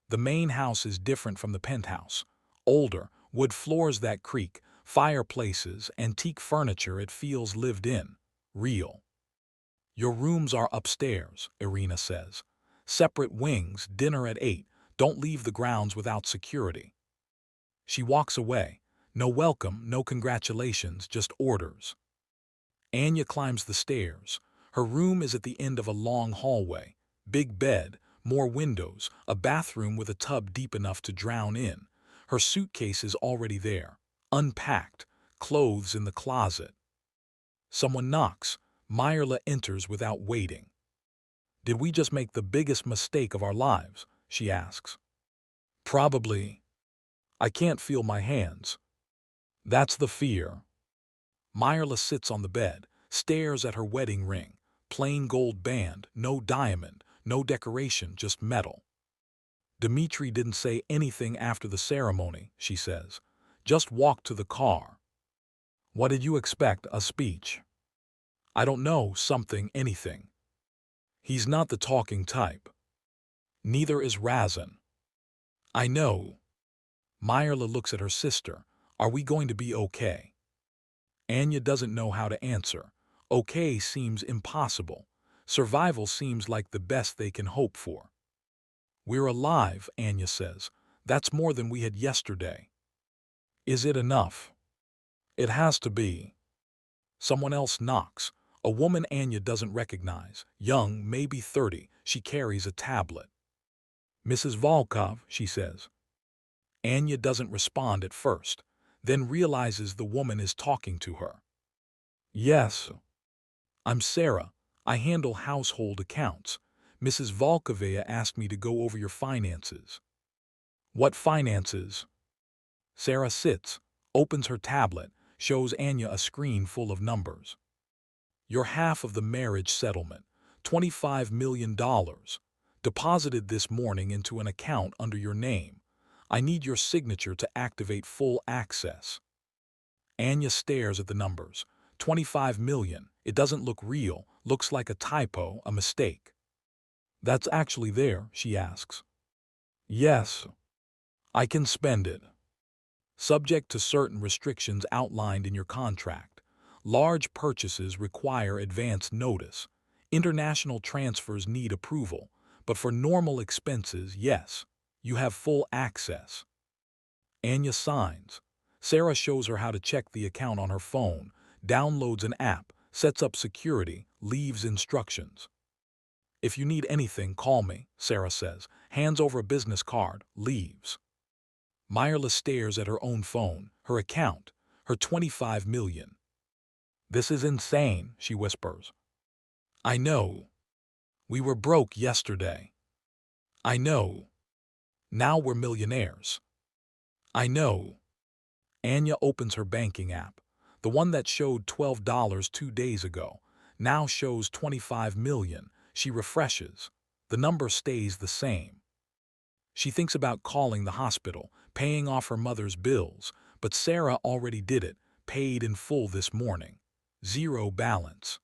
The main house is different from the penthouse. Older, wood floors that creak, fireplaces, antique furniture it feels lived in, real. "Your rooms are upstairs," Irina says. "Separate wings, dinner at 8, don't leave the grounds without security." She walks away. No welcome, no congratulations, just orders. Anya climbs the stairs. Her room is at the end of a long hallway. Big bed, more windows, a bathroom with a tub deep enough to drown in. Her suitcase is already there, unpacked, clothes in the closet. Someone knocks. Mirela enters without waiting. "Did we just make the biggest mistake of our lives?" she asks. "Probably. I can't feel my hands." "That's the fear." Mirela sits on the bed, stares at her wedding ring. Plain gold band, no diamond, no decoration, just metal. "Dmitri didn't say anything after the ceremony," she says. "Just walked to the car." "What did you expect, a speech?" "I don't know, something, anything." He's not the talking type. Neither is Razin. "I know." Mirela looks at her sister. "Are we going to be okay?" Anya doesn't know how to answer. Okay seems impossible. Survival seems like the best they can hope for. "We're alive," Anya says. "That's more than we had yesterday." "Is it enough?" "It has to be." Someone else knocks. A woman Anya doesn't recognize. Young, maybe 30. She carries a tablet. "Mrs. Volkov," she says. Anya doesn't respond at first, then realizes the woman is talking to her. "Yes. I'm Sarah. I handle household accounts. Mrs. Volkovaya asked me to go over your finances." "What finances?" Sarah sits, opens her tablet, shows Anya a screen full of numbers. "Your half of the marriage settlement, $25 million, deposited this morning into an account under your name. I need your signature to activate full access." Anya stares at the numbers. 25 million. It doesn't look real, looks like a typo, a mistake. "That's actually there?" she asks. "Yes. I can spend it. Subject to certain restrictions outlined in your contract. Large purchases require advance notice. International transfers need approval, but for normal expenses, yes, you have full access." Anya signs. Sarah shows her how to check the account on her phone, downloads an app, sets up security, leaves instructions. "If you need anything, call me," Sarah says, hands over a business card, leaves. Mirela stares at her own phone, her account, her 25 million. "This is insane," she whispers. "I know. We were broke yesterday." "I know. Now we're millionaires." "I know." Anya opens her banking app. The one that showed $12 2 days ago now shows 25 million. She refreshes. The number stays the same. She thinks about calling the hospital, paying off her mother's bills, but Sarah already did it, paid in full this morning. Zero balance.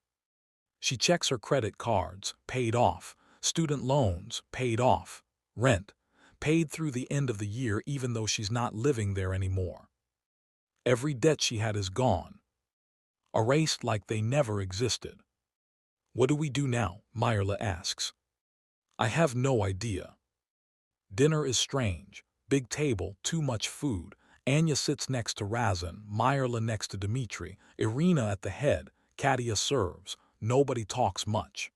She checks her credit cards, paid off. Student loans, paid off. Rent, paid through the end of the year even though she's not living there anymore. Every debt she had is gone, erased like they never existed. What do we do now? Mirela asks. I have no idea. Dinner is strange. Big table, too much food. Anya sits next to Razin, Mirela next to Dmitri, Irina at the head, Katia serves. Nobody talks much.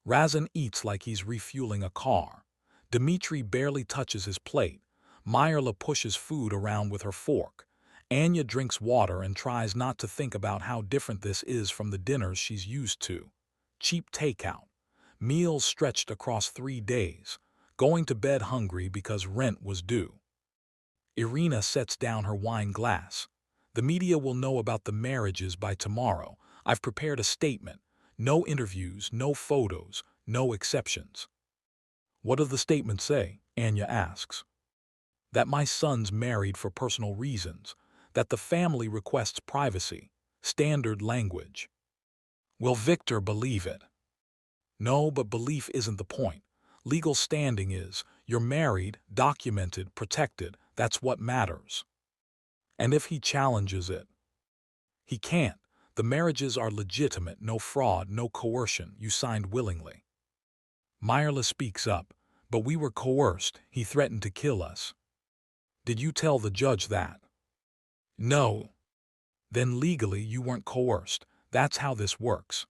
Razin eats like he's refueling a car. Dmitri barely touches his plate. Mirela pushes food around with her fork. Anya drinks water and tries not to think about how different this is from the dinners she's used to. Cheap takeout. Meals stretched across 3 days. Going to bed hungry because rent was due. Irina sets down her wine glass. The media will know about the marriages by tomorrow. I've prepared a statement. No interviews, no photos, no exceptions. What does the statement say? Anya asks. That my son's married for personal reasons. That the family requests privacy. Standard language. Will Victor believe it? No, but belief isn't the point. Legal standing is. You're married, documented, protected. That's what matters. And if he challenges it? He can't. The marriages are legitimate, no fraud, no coercion. You signed willingly. Mirela speaks up. But we were coerced. He threatened to kill us. Did you tell the judge that? No. Then legally you weren't coerced. That's how this works.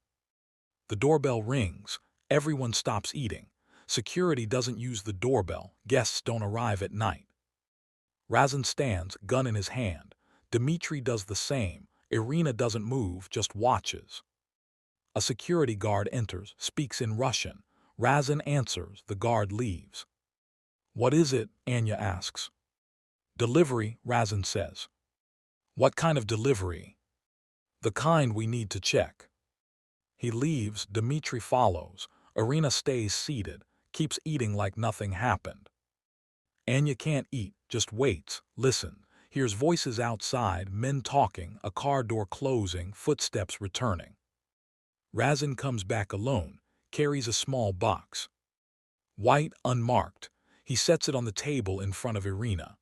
The doorbell rings. Everyone stops eating. Security doesn't use the doorbell. Guests don't arrive at night. Razin stands, gun in his hand. Dmitri does the same. Irina doesn't move, just watches. A security guard enters, speaks in Russian. Razin answers, the guard leaves. What is it? Anya asks. Delivery, Razin says. What kind of delivery? The kind we need to check. He leaves, Dmitri follows. Irina stays seated, keeps eating like nothing happened. Anya can't eat, just waits, listen. Hears voices outside, men talking, a car door closing, footsteps returning. Razin comes back alone, carries a small box. White, unmarked. He sets it on the table in front of Irina.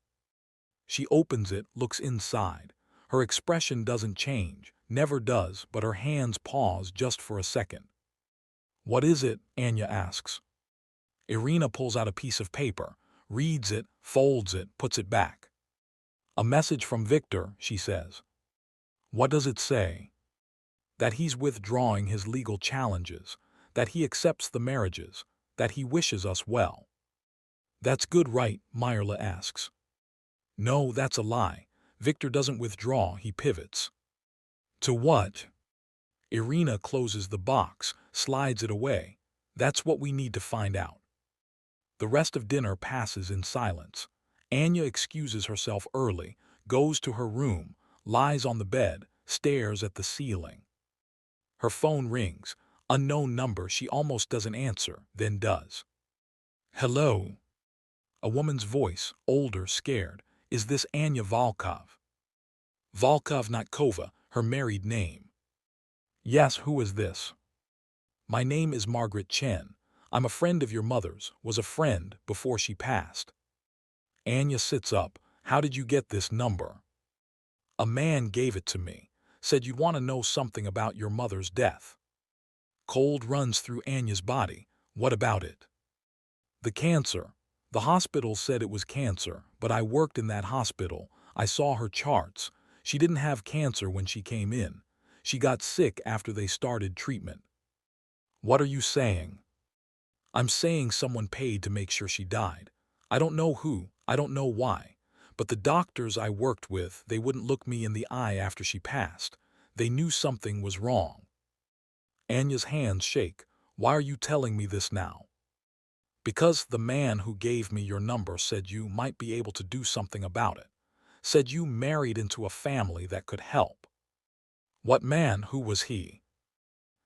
She opens it, looks inside. Her expression doesn't change, never does, but her hands pause just for a second. What is it? Anya asks. Irina pulls out a piece of paper, reads it, folds it, puts it back. A message from Victor, she says. What does it say? That he's withdrawing his legal challenges, that he accepts the marriages, that he wishes us well. That's good, right? Mirela asks. No, that's a lie. Victor doesn't withdraw, he pivots. To what? Irina closes the box, slides it away. That's what we need to find out. The rest of dinner passes in silence. Anya excuses herself early, goes to her room, lies on the bed, stares at the ceiling. Her phone rings. Unknown number. She almost doesn't answer, then does. Hello? A woman's voice, older, scared. Is this Anya Volkov? Volkov, not Kova, her married name. Yes, who is this? My name is Margaret Chen. I'm a friend of your mother's, was a friend before she passed. Anya sits up. How did you get this number? A man gave it to me. Said you'd want to know something about your mother's death. Cold runs through Anya's body. What about it? The cancer. The hospital said it was cancer, but I worked in that hospital. I saw her charts. She didn't have cancer when she came in. She got sick after they started treatment. What are you saying? I'm saying someone paid to make sure she died. I don't know who, I don't know why. But the doctors I worked with, they wouldn't look me in the eye after she passed. They knew something was wrong. Anya's hands shake. Why are you telling me this now? Because the man who gave me your number said you might be able to do something about it. Said you married into a family that could help. What man? Who was he?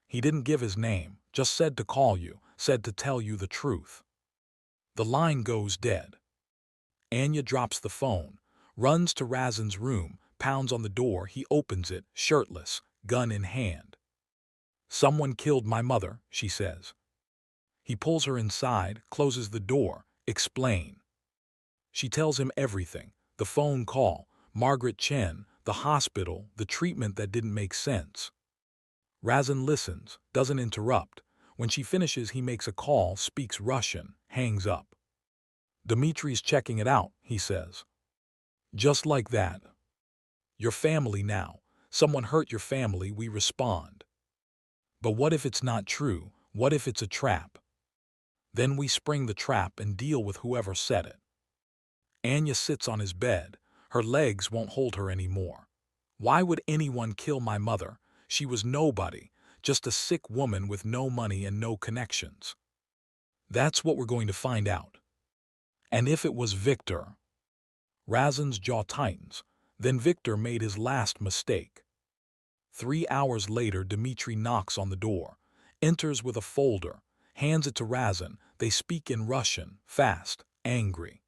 He didn't give his name, just said to call you, said to tell you the truth. The line goes dead. Anya drops the phone, runs to Razin's room, pounds on the door. He opens it, shirtless, gun in hand. Someone killed my mother, she says. He pulls her inside, closes the door. Explain. She tells him everything. The phone call, Margaret Chen, the hospital, the treatment that didn't make sense. Razin listens, doesn't interrupt. When she finishes, he makes a call, speaks Russian, hangs up. Dmitri's checking it out, he says. Just like that. Your family now. Someone hurt your family, we respond. But what if it's not true? What if it's a trap? Then we spring the trap and deal with whoever said it. Anya sits on his bed. Her legs won't hold her anymore. Why would anyone kill my mother? She was nobody, just a sick woman with no money and no connections. That's what we're going to find out. And if it was Victor? Razin's jaw tightens. Then Victor made his last mistake. 3 hours later, Dmitri knocks on the door, enters with a folder, hands it to Razin. They speak in Russian, fast, angry.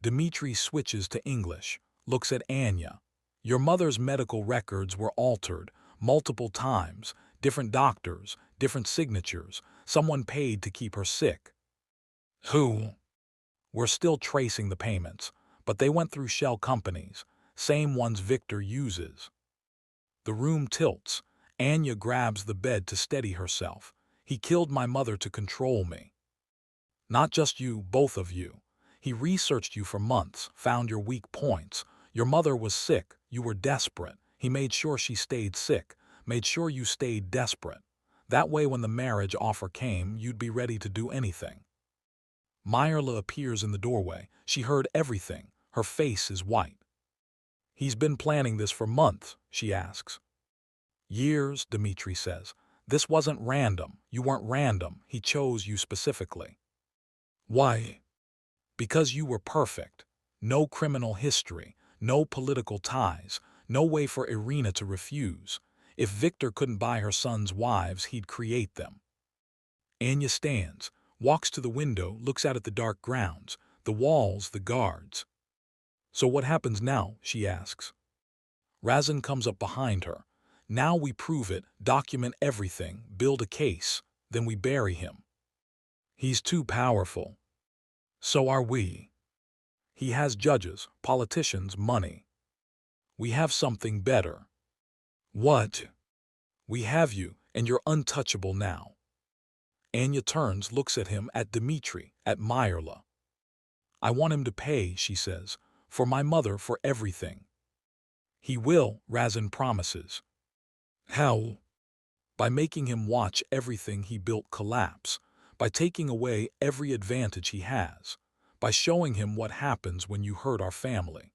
Dmitri switches to English, looks at Anya. Your mother's medical records were altered multiple times, different doctors, different signatures, someone paid to keep her sick. Who? We're still tracing the payments, but they went through shell companies, same ones Victor uses. The room tilts. Anya grabs the bed to steady herself. He killed my mother to control me. Not just you, both of you. He researched you for months, found your weak points. Your mother was sick, you were desperate. He made sure she stayed sick, made sure you stayed desperate. That way when the marriage offer came, you'd be ready to do anything. Mirela appears in the doorway. She heard everything. Her face is white. He's been planning this for months, she asks. Years, Dmitri says. This wasn't random. You weren't random. He chose you specifically. Why? Because you were perfect. No criminal history, no political ties, no way for Irina to refuse. If Victor couldn't buy her son's wives, he'd create them. Anya stands, walks to the window, looks out at the dark grounds, the walls, the guards. So what happens now, she asks. Razin comes up behind her. Now we prove it, document everything, build a case, then we bury him. He's too powerful. So are we. He has judges, politicians, money. We have something better. What? We have you, and you're untouchable now. Anya turns, looks at him, at Dmitri, at Mirela. I want him to pay, she says, for my mother, for everything. He will, Razin promises. How? By making him watch everything he built collapse, by taking away every advantage he has, by showing him what happens when you hurt our family.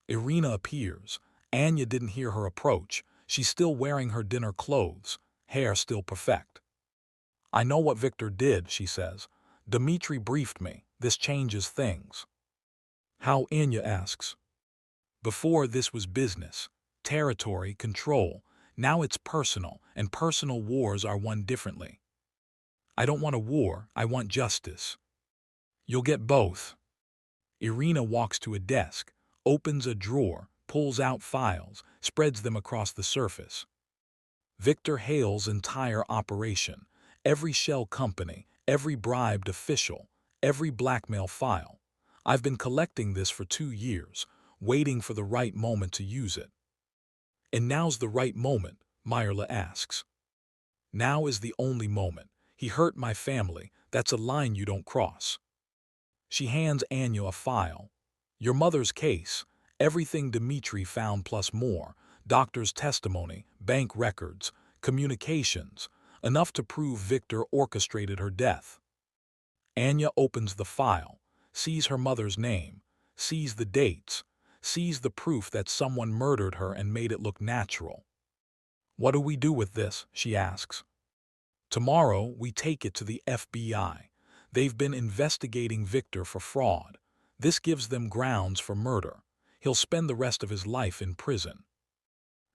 Irina appears. Anya didn't hear her approach. She's still wearing her dinner clothes, hair still perfect. I know what Victor did, she says. Dmitri briefed me. This changes things. How? Anya asks. Before this was business, territory, control. Now it's personal, and personal wars are won differently. I don't want a war, I want justice. You'll get both. Irina walks to a desk, opens a drawer, pulls out files, spreads them across the surface. Victor Hale's entire operation, every shell company, every bribed official, every blackmail file. I've been collecting this for 2 years, waiting for the right moment to use it. And now's the right moment, Mirela asks. Now is the only moment. He hurt my family. That's a line you don't cross. She hands Anya a file. Your mother's case, everything Dmitri found plus more, doctor's testimony, bank records, communications, enough to prove Victor orchestrated her death. Anya opens the file, sees her mother's name, sees the dates, sees the proof that someone murdered her and made it look natural. What do we do with this? She asks. Tomorrow, we take it to the FBI. They've been investigating Victor for fraud. This gives them grounds for murder. He'll spend the rest of his life in prison.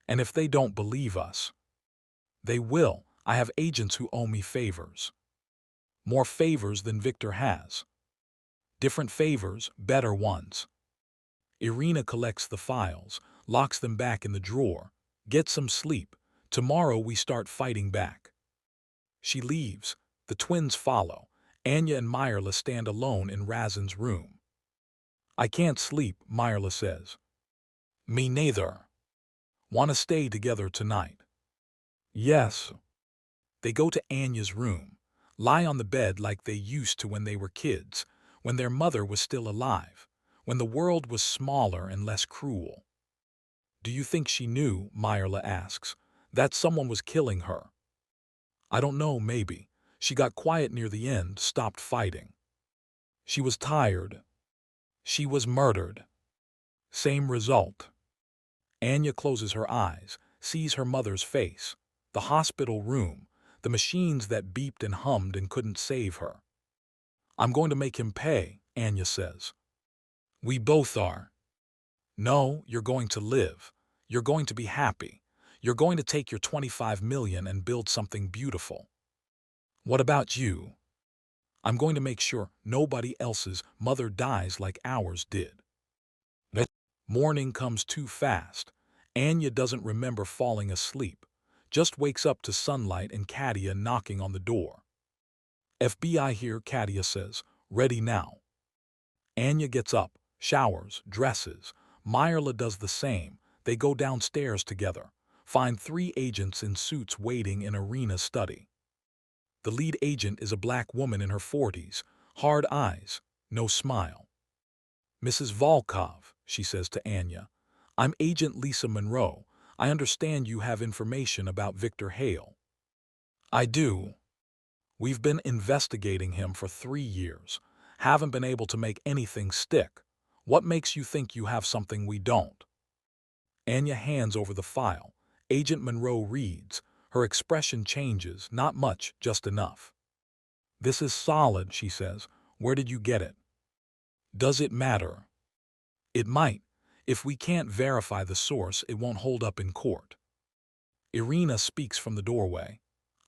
And if they don't believe us, they will. I have agents who owe me favors. More favors than Victor has. Different favors, better ones. Irina collects the files, locks them back in the drawer. Get some sleep. Tomorrow we start fighting back. She leaves. The twins follow. Anya and Mirela stand alone in Razin's room. I can't sleep, Mirela says. Me neither. Want to stay together tonight? Yes. They go to Anya's room, lie on the bed like they used to when they were kids, when their mother was still alive, when the world was smaller and less cruel. Do you think she knew, Mirela asks, that someone was killing her? I don't know, maybe. She got quiet near the end, stopped fighting. She was tired. She was murdered. Same result. Anya closes her eyes, sees her mother's face, the hospital room, the machines that beeped and hummed and couldn't save her. I'm going to make him pay, Anya says. We both are. No, you're going to live. You're going to be happy. You're going to take your 25 million and build something beautiful. What about you? I'm going to make sure nobody else's mother dies like ours did. That morning comes too fast. Anya doesn't remember falling asleep, just wakes up to sunlight and Katia knocking on the door. FBI here, Katia says, ready now. Anya gets up, showers, dresses. Mirela does the same. They go downstairs together, find 3 agents in suits waiting in Irina's study. The lead agent is a black woman in her 40s, hard eyes, no smile. Mrs. Volkov, she says to Anya, I'm Agent Lisa Monroe. I understand you have information about Victor Hale. I do. We've been investigating him for 3 years. Haven't been able to make anything stick. What makes you think you have something we don't? Anya hands over the file. Agent Monroe reads. Her expression changes, not much, just enough. This is solid, she says. Where did you get it? Does it matter? It might. If we can't verify the source, it won't hold up in court. Irina speaks from the doorway.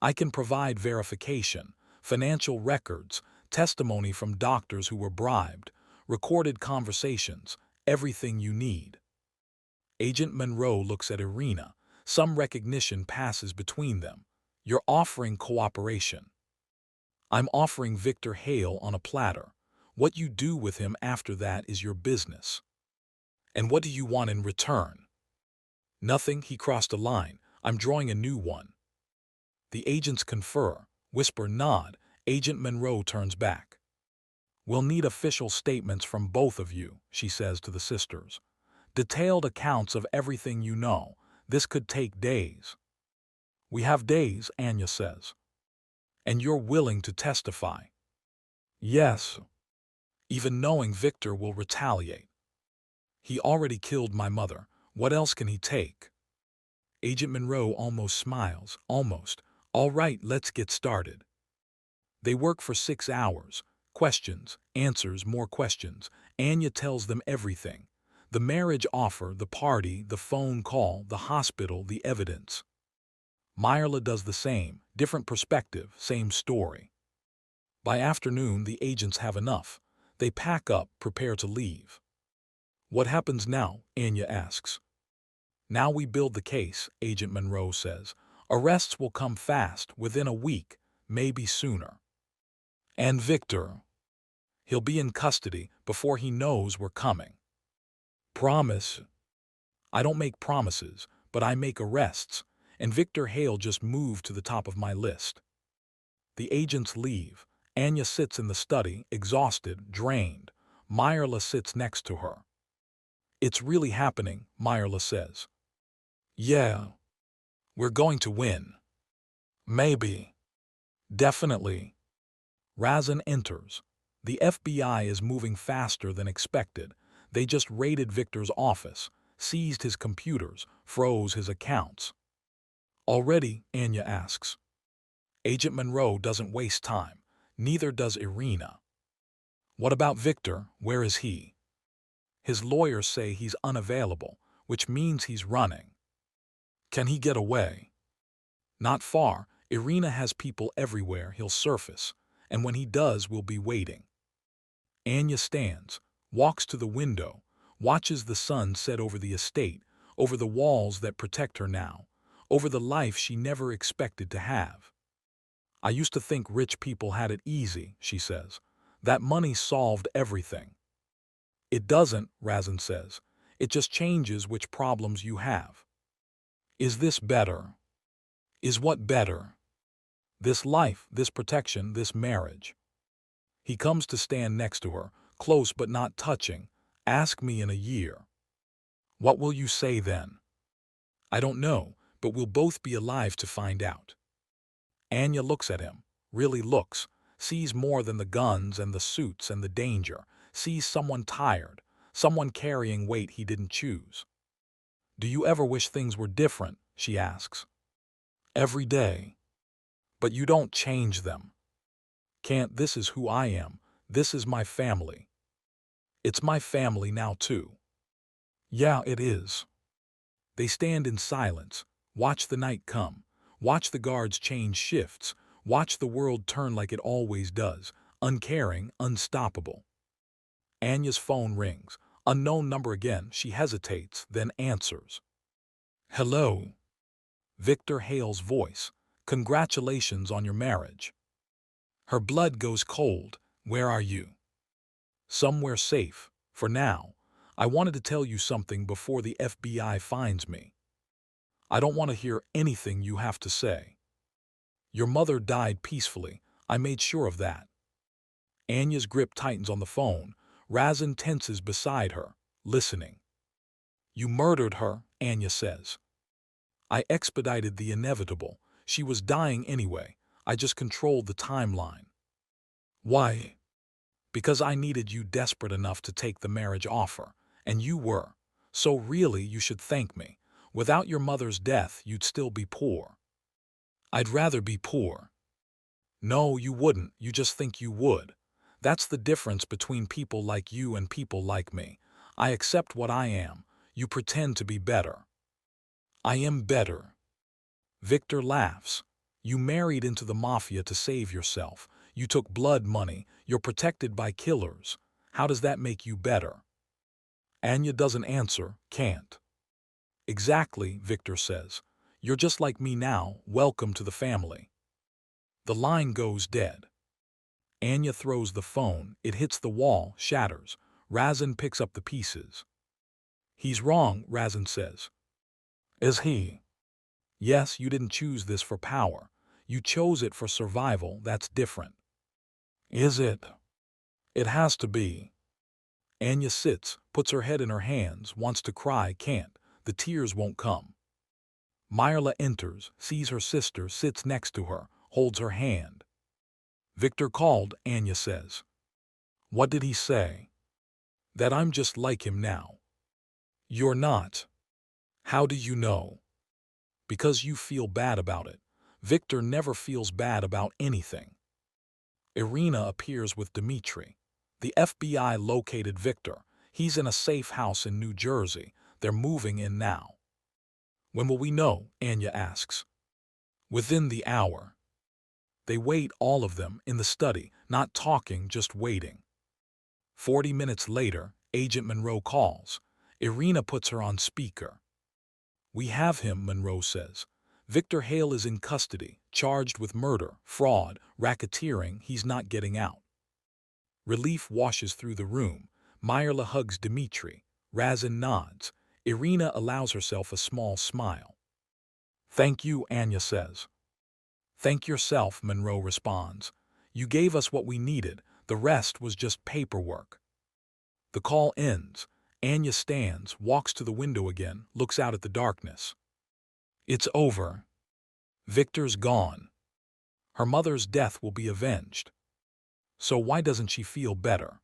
I can provide verification, financial records, testimony from doctors who were bribed, recorded conversations, everything you need. Agent Monroe looks at Irina. Some recognition passes between them. You're offering cooperation. I'm offering Victor Hale on a platter. What you do with him after that is your business. And what do you want in return? Nothing, he crossed a line. I'm drawing a new one. The agents confer, whisper, nod. Agent Monroe turns back. We'll need official statements from both of you, she says to the sisters. Detailed accounts of everything you know. This could take days. We have days, Anya says. And you're willing to testify? Yes. Even knowing Victor will retaliate. He already killed my mother. What else can he take? Agent Monroe almost smiles. Almost. All right, let's get started. They work for 6 hours. Questions, answers, more questions. Anya tells them everything. The marriage offer, the party, the phone call, the hospital, the evidence. Mirela does the same. Different perspective, same story. By afternoon, the agents have enough. They pack up, prepare to leave. What happens now? Anya asks. Now we build the case, Agent Monroe says. Arrests will come fast, within a week, maybe sooner. And Victor? He'll be in custody before he knows we're coming. Promise? I don't make promises, but I make arrests, and Victor Hale just moved to the top of my list. The agents leave. Anya sits in the study, exhausted, drained. Mirela sits next to her. It's really happening, Mirela says. Yeah. We're going to win. Maybe. Definitely. Razin enters. The FBI is moving faster than expected. They just raided Victor's office, seized his computers, froze his accounts. Already, Anya asks. Agent Monroe doesn't waste time. Neither does Irina. What about Victor? Where is he? His lawyers say he's unavailable, which means he's running. Can he get away? Not far. Irina has people everywhere. He'll surface, and when he does, we'll be waiting. Anya stands, walks to the window, watches the sun set over the estate, over the walls that protect her now, over the life she never expected to have. I used to think rich people had it easy, she says. That money solved everything. It doesn't, Razin says. It just changes which problems you have. Is this better? Is what better? This life, this protection, this marriage. He comes to stand next to her, close but not touching. Ask me in a year. What will you say then? I don't know, but we'll both be alive to find out. Anya looks at him, really looks, sees more than the guns and the suits and the danger, sees someone tired, someone carrying weight he didn't choose. Do you ever wish things were different? She asks. Every day. But you don't change them. Can't. This is who I am. This is my family. It's my family now too. Yeah, it is. They stand in silence, watch the night come, watch the guards change shifts, watch the world turn like it always does, uncaring, unstoppable. Anya's phone rings. Unknown number again. She hesitates, then answers. Hello. Victor Hale's voice. Congratulations on your marriage. Her blood goes cold. Where are you? Somewhere safe, for now. I wanted to tell you something before the FBI finds me. I don't want to hear anything you have to say. Your mother died peacefully. I made sure of that. Anya's grip tightens on the phone. Razin tenses beside her, listening. You murdered her, Anya says. I expedited the inevitable. She was dying anyway. I just controlled the timeline. Why? Because I needed you desperate enough to take the marriage offer, and you were. So really, you should thank me. Without your mother's death, you'd still be poor. I'd rather be poor. No, you wouldn't. You just think you would. That's the difference between people like you and people like me. I accept what I am. You pretend to be better. I am better. Victor laughs. You married into the Mafia to save yourself. You took blood money. You're protected by killers. How does that make you better? Anya doesn't answer, can't. Exactly, Victor says. You're just like me now. Welcome to the family. The line goes dead. Anya throws the phone. It hits the wall, shatters. Razin picks up the pieces. He's wrong, Razin says. Is he? Yes, you didn't choose this for power. You chose it for survival. That's different. Is it? It has to be. Anya sits, puts her head in her hands, wants to cry, can't. The tears won't come. Mirela enters, sees her sister, sits next to her, holds her hand. Victor called, Anya says. What did he say? That I'm just like him now. You're not. How do you know? Because you feel bad about it. Victor never feels bad about anything. Irina appears with Dmitri. The FBI located Victor. He's in a safe house in New Jersey. They're moving in now. When will we know? Anya asks. Within the hour. They wait, all of them, in the study, not talking, just waiting. 40 minutes later, Agent Monroe calls. Irina puts her on speaker. We have him, Monroe says. Victor Hale is in custody, charged with murder, fraud, racketeering. He's not getting out. Relief washes through the room. Mirela hugs Dmitri. Razin nods. Irina allows herself a small smile. Thank you, Anya says. Thank yourself, Monroe responds. You gave us what we needed. The rest was just paperwork. The call ends. Anya stands, walks to the window again, looks out at the darkness. It's over. Victor's gone. Her mother's death will be avenged. So why doesn't she feel better?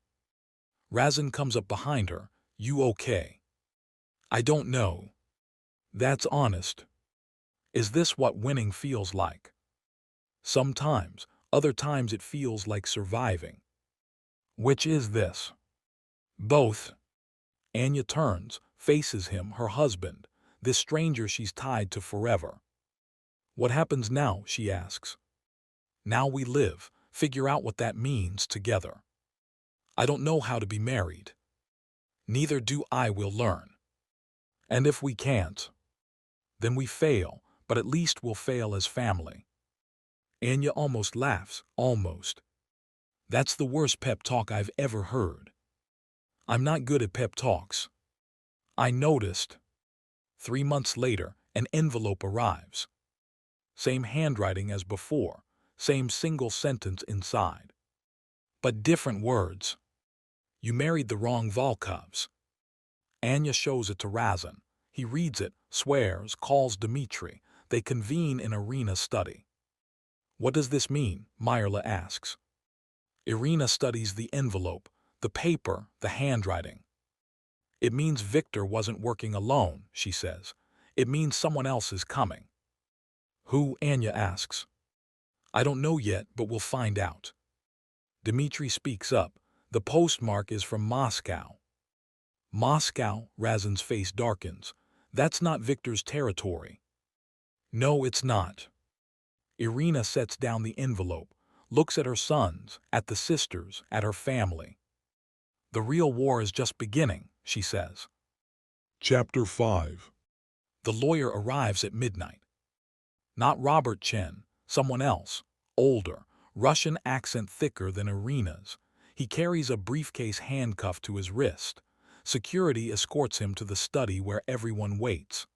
Razin comes up behind her. You okay? I don't know. That's honest. Is this what winning feels like? Sometimes, other times it feels like surviving. Which is this? Both. Anya turns, faces him, her husband, this stranger she's tied to forever. What happens now, she asks. Now we live, figure out what that means together. I don't know how to be married. Neither do I. We'll learn. And if we can't, then we fail, but at least we'll fail as family. Anya almost laughs, almost. That's the worst pep talk I've ever heard. I'm not good at pep talks. I noticed. 3 months later, an envelope arrives. Same handwriting as before, same single sentence inside. But different words. You married the wrong Volkovs. Anya shows it to Razin. He reads it, swears, calls Dmitri. They convene in Irina's study. What does this mean? Mirela asks. Irina studies the envelope, the paper, the handwriting. It means Victor wasn't working alone, she says. It means someone else is coming. Who? Anya asks. I don't know yet, but we'll find out. Dmitri speaks up. The postmark is from Moscow. Moscow, Razin's face darkens. That's not Victor's territory. No, it's not. Irina sets down the envelope, looks at her sons, at the sisters, at her family. The real war is just beginning, she says. Chapter 5. The lawyer arrives at midnight. Not Robert Chen, someone else, older, Russian accent thicker than Irina's. He carries a briefcase handcuffed to his wrist. Security escorts him to the study where everyone waits.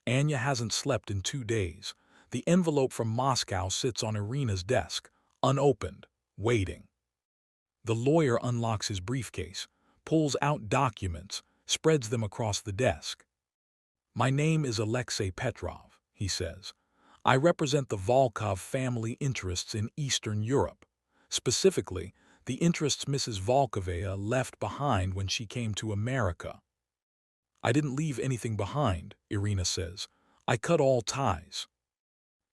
Anya hasn't slept in 2 days. The envelope from Moscow sits on Irina's desk, unopened, waiting. The lawyer unlocks his briefcase, pulls out documents, spreads them across the desk. My name is Alexei Petrov, he says. I represent the Volkov family interests in Eastern Europe, specifically the interests Mrs. Volkovaya left behind when she came to America. I didn't leave anything behind, Irina says. I cut all ties.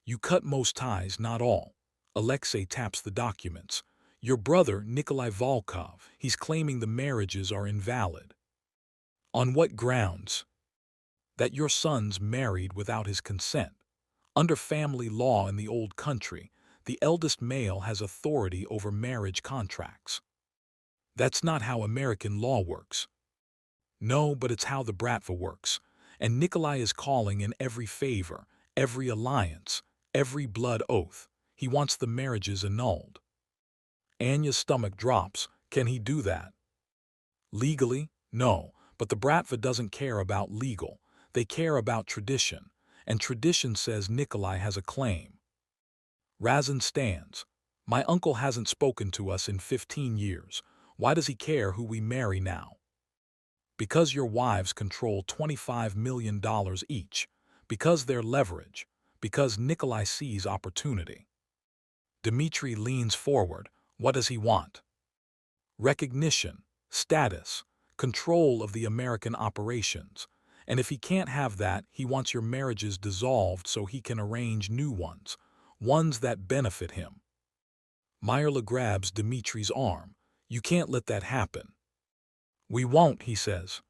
You cut most ties, not all. Alexei taps the documents. Your brother, Nikolai Volkov, he's claiming the marriages are invalid. On what grounds? That your sons married without his consent. Under family law in the old country, the eldest male has authority over marriage contracts. That's not how American law works. No, but it's how the Bratva works, and Nikolai is calling in every favor, every alliance, every blood oath. He wants the marriages annulled. Anya's stomach drops. Can he do that? Legally? No, but the Bratva doesn't care about legal. They care about tradition, and tradition says Nikolai has a claim. Razin stands. My uncle hasn't spoken to us in 15 years. Why does he care who we marry now? Because your wives control $25 million each. Because they're leverage. Because Nikolai sees opportunity. Dmitri leans forward. What does he want? Recognition, status, control of the American operations. And if he can't have that, he wants your marriages dissolved so he can arrange new ones that benefit him. Mirela grabs Dmitri's arm. You can't let that happen. We won't, he says.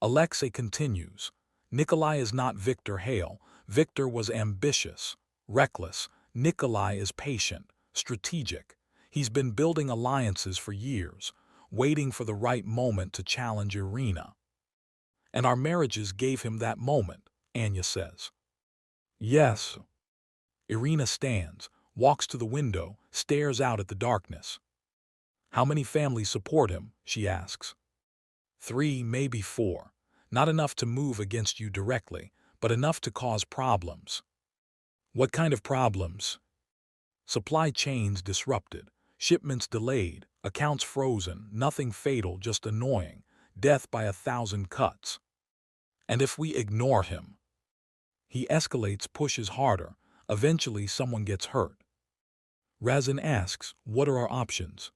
Alexei continues. Nikolai is not Victor Hale. Victor was ambitious, reckless. Nikolai is patient, strategic. He's been building alliances for years, waiting for the right moment to challenge Irina. And our marriages gave him that moment, Anya says. Yes. Irina stands, walks to the window, stares out at the darkness. How many families support him? She asks. 3, maybe 4. Not enough to move against you directly, but enough to cause problems. What kind of problems? Supply chains disrupted, shipments delayed, accounts frozen, nothing fatal, just annoying, death by 1,000 cuts. And if we ignore him? He escalates, pushes harder. Eventually, someone gets hurt. Razin asks, what are our options?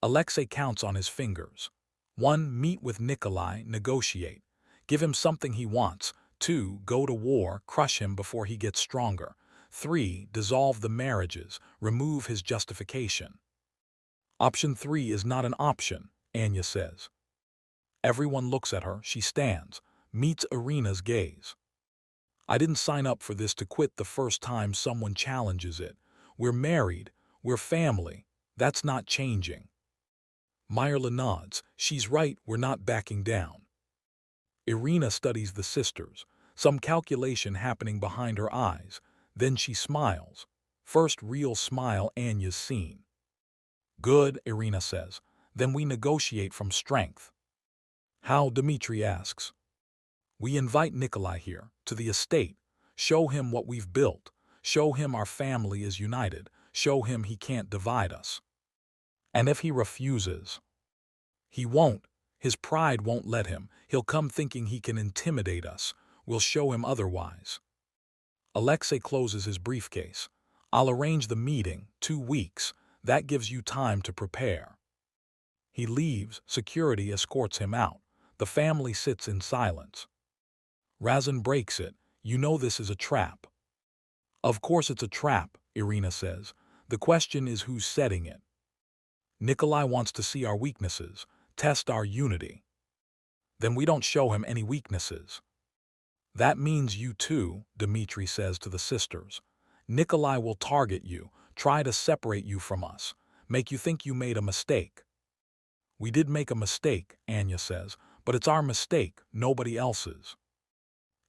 Alexei counts on his fingers. 1, meet with Nikolai, negotiate. Give him something he wants. 2, go to war, crush him before he gets stronger. 3, dissolve the marriages, remove his justification. Option 3 is not an option, Anya says. Everyone looks at her. She stands, meets Irina's gaze. I didn't sign up for this to quit the first time someone challenges it. We're married. We're family. That's not changing. Mirela nods. She's right. We're not backing down. Irina studies the sisters, some calculation happening behind her eyes. Then she smiles. First real smile Anya's seen. Good, Irina says. Then we negotiate from strength. How, Dmitri asks. We invite Nikolai here, to the estate, show him what we've built, show him our family is united, show him he can't divide us. And if he refuses? He won't. His pride won't let him. He'll come thinking he can intimidate us. We'll show him otherwise. Alexei closes his briefcase. I'll arrange the meeting, 2 weeks. That gives you time to prepare. He leaves, security escorts him out. The family sits in silence. Razin breaks it. You know this is a trap. Of course it's a trap, Irina says. The question is who's setting it. Nikolai wants to see our weaknesses, test our unity. Then we don't show him any weaknesses. That means you too, Dmitri says to the sisters. Nikolai will target you, try to separate you from us, make you think you made a mistake. We did make a mistake, Anya says, but it's our mistake, nobody else's.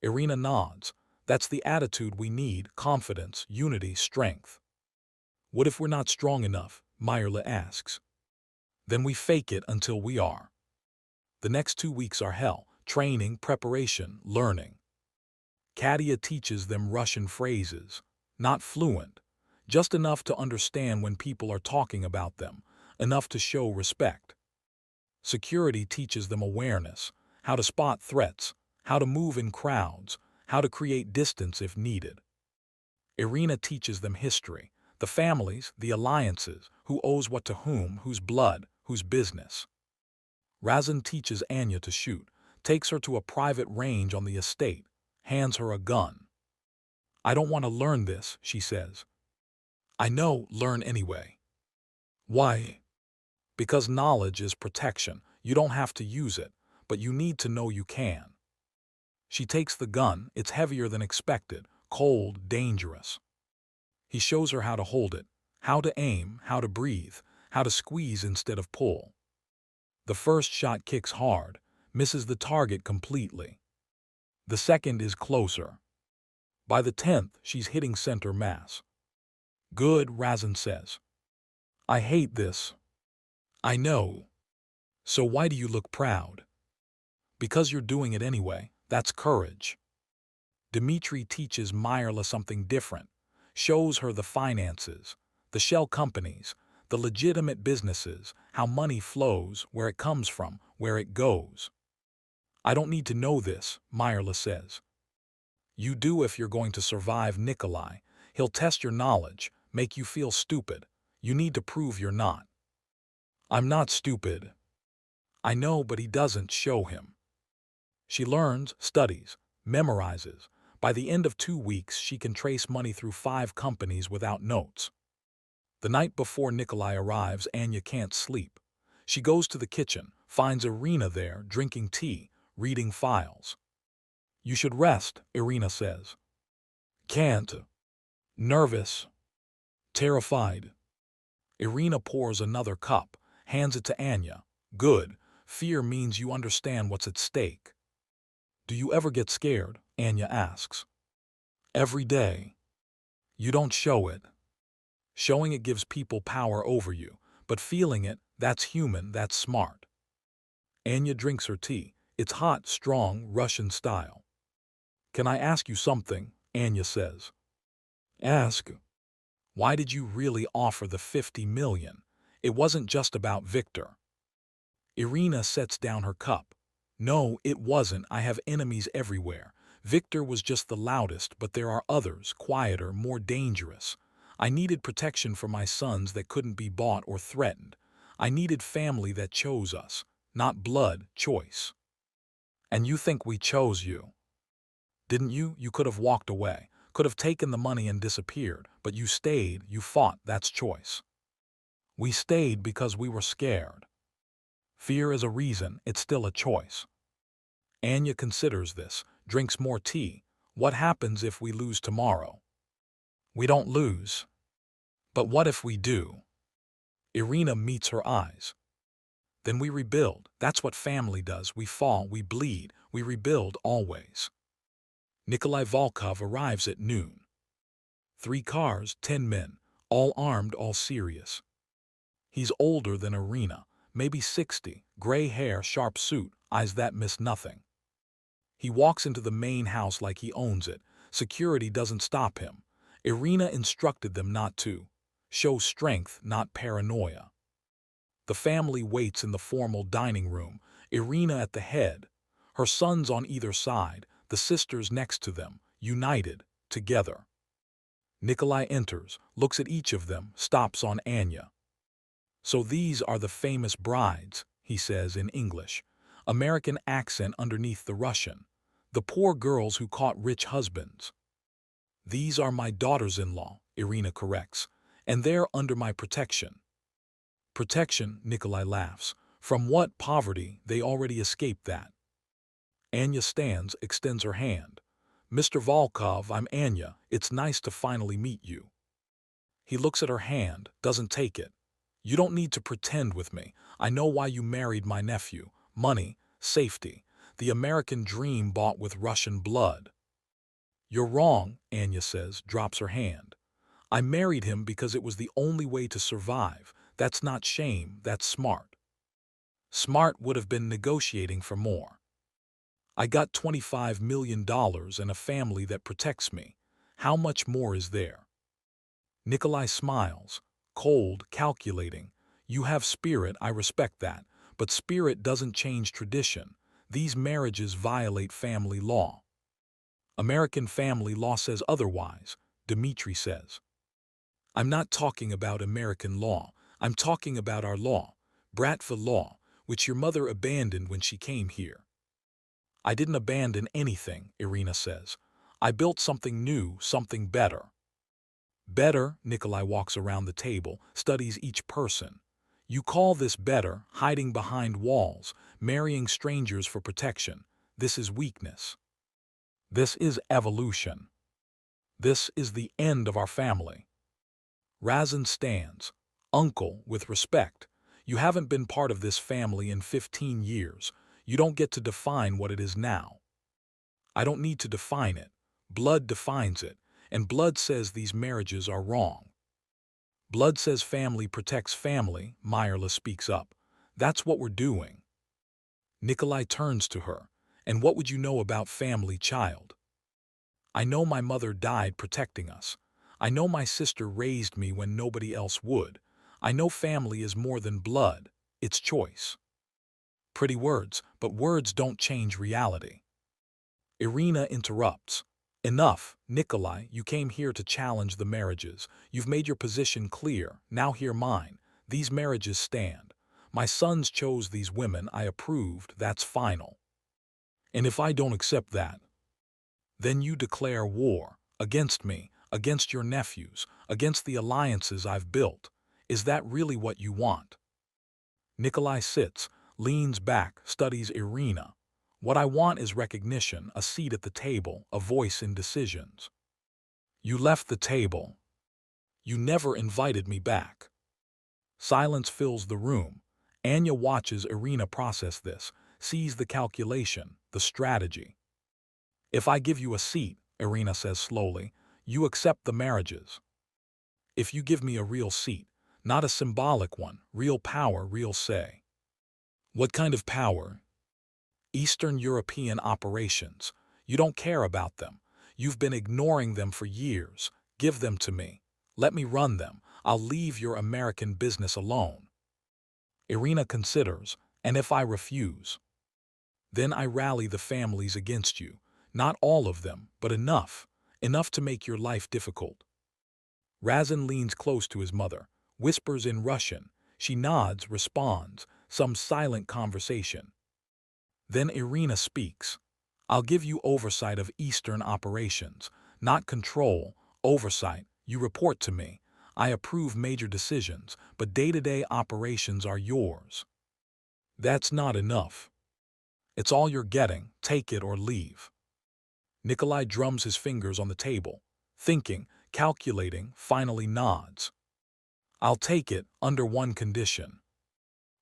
Irina nods. That's the attitude we need, confidence, unity, strength. What if we're not strong enough? Mirela asks. Then we fake it until we are. The next 2 weeks are hell, training, preparation, learning. Katia teaches them Russian phrases, not fluent, just enough to understand when people are talking about them, enough to show respect. Security teaches them awareness, how to spot threats, how to move in crowds, how to create distance if needed. Irina teaches them history, the families, the alliances, who owes what to whom, whose blood, whose business. Razin teaches Anya to shoot, takes her to a private range on the estate, hands her a gun. I don't want to learn this, she says. I know, learn anyway. Why? Because knowledge is protection. You don't have to use it, but you need to know you can. She takes the gun, it's heavier than expected, cold, dangerous. He shows her how to hold it, how to aim, how to breathe, how to squeeze instead of pull. The first shot kicks hard, misses the target completely. The second is closer. By the 10th, she's hitting center mass. Good, Razin says. I hate this. I know. So why do you look proud? Because you're doing it anyway, that's courage. Dmitri teaches Mirela something different, shows her the finances, the shell companies, the legitimate businesses, how money flows, where it comes from, where it goes. I don't need to know this, Mirela says. You do if you're going to survive Nikolai. He'll test your knowledge, make you feel stupid. You need to prove you're not. I'm not stupid. I know, but he doesn't show him. She learns, studies, memorizes. By the end of 2 weeks, she can trace money through 5 companies without notes. The night before Nikolai arrives, Anya can't sleep. She goes to the kitchen, finds Irina there, drinking tea, reading files. You should rest, Irina says. Can't. Nervous. Terrified. Irina pours another cup, hands it to Anya. Good. Fear means you understand what's at stake. Do you ever get scared? Anya asks. Every day. You don't show it. Showing it gives people power over you, but feeling it, that's human, that's smart. Anya drinks her tea. It's hot, strong, Russian style. Can I ask you something? Anya says. Ask. Why did you really offer the 50 million? It wasn't just about Victor. Irina sets down her cup. No, it wasn't. I have enemies everywhere. Victor was just the loudest, but there are others, quieter, more dangerous. I needed protection for my sons that couldn't be bought or threatened. I needed family that chose us, not blood, choice. And you think we chose you? Didn't you? You could have walked away, could have taken the money and disappeared, but you stayed, you fought, that's choice. We stayed because we were scared. Fear is a reason, it's still a choice. Anya considers this, drinks more tea. What happens if we lose tomorrow? We don't lose. But what if we do? Irina meets her eyes. Then we rebuild. That's what family does. We fall, we bleed, we rebuild always. Nikolai Volkov arrives at noon. 3 cars, 10 men, all armed, all serious. He's older than Irina, maybe 60, gray hair, sharp suit, eyes that miss nothing. He walks into the main house like he owns it. Security doesn't stop him. Irina instructed them not to. Show strength, not paranoia. The family waits in the formal dining room, Irina at the head, her sons on either side, the sisters next to them, united, together. Nikolai enters, looks at each of them, stops on Anya. "So these are the famous brides," he says in English, American accent underneath the Russian. "The poor girls who caught rich husbands." "These are my daughters-in-law," Irina corrects, "and they're under my protection." "Protection," Nikolai laughs. "From what? Poverty? They already escaped that." Anya stands, extends her hand. "Mr. Volkov, I'm Anya. It's nice to finally meet you." He looks at her hand, doesn't take it. "You don't need to pretend with me. I know why you married my nephew. Money, safety, the American dream bought with Russian blood." "You're wrong," Anya says, drops her hand. "I married him because it was the only way to survive. That's not shame, that's smart." Smart would have been negotiating for more. "I got $25 million and a family that protects me. How much more is there?" Nikolai smiles, cold, calculating. "You have spirit, I respect that, but spirit doesn't change tradition. These marriages violate family law." "American family law says otherwise," Dmitri says. "I'm not talking about American law. I'm talking about our law, Bratva law, which your mother abandoned when she came here." "I didn't abandon anything," Irina says. "I built something new, something better." "Better," Nikolai walks around the table, studies each person. "You call this better, hiding behind walls, marrying strangers for protection. This is weakness. This is evolution. This is the end of our family." Razin stands. "Uncle, with respect, you haven't been part of this family in 15 years. You don't get to define what it is now." "I don't need to define it. Blood defines it, and blood says these marriages are wrong." "Blood says family protects family," Mirela speaks up. "That's what we're doing." Nikolai turns to her. "And what would you know about family, child?" "I know my mother died protecting us. I know my sister raised me when nobody else would. I know family is more than blood, it's choice." Pretty words, but words don't change reality. Irina interrupts. "Enough, Nikolai, you came here to challenge the marriages. You've made your position clear, now hear mine. These marriages stand. My sons chose these women, I approved, that's final. And if I don't accept that, then you declare war, against me, against your nephews, against the alliances I've built. Is that really what you want?" Nikolai sits, leans back, studies Irina. "What I want is recognition, a seat at the table, a voice in decisions." "You left the table. You never invited me back." Silence fills the room. Anya watches Irina process this, sees the calculation, the strategy. "If I give you a seat," Irina says slowly, "you accept the marriages. If you give me a real seat, not a symbolic one, real power, real say." "What kind of power?" "Eastern European operations. You don't care about them. You've been ignoring them for years. Give them to me. Let me run them. I'll leave your American business alone." Irina considers. "And if I refuse?" "Then I rally the families against you. Not all of them, but enough. Enough to make your life difficult." Razin leans close to his mother, whispers in Russian. She nods, responds, some silent conversation. Then Irina speaks. "I'll give you oversight of Eastern operations. Not control, oversight. You report to me. I approve major decisions, but day-to-day operations are yours." "That's not enough." "It's all you're getting. Take it or leave." Nikolai drums his fingers on the table, thinking, calculating, finally nods. "I'll take it, under one condition."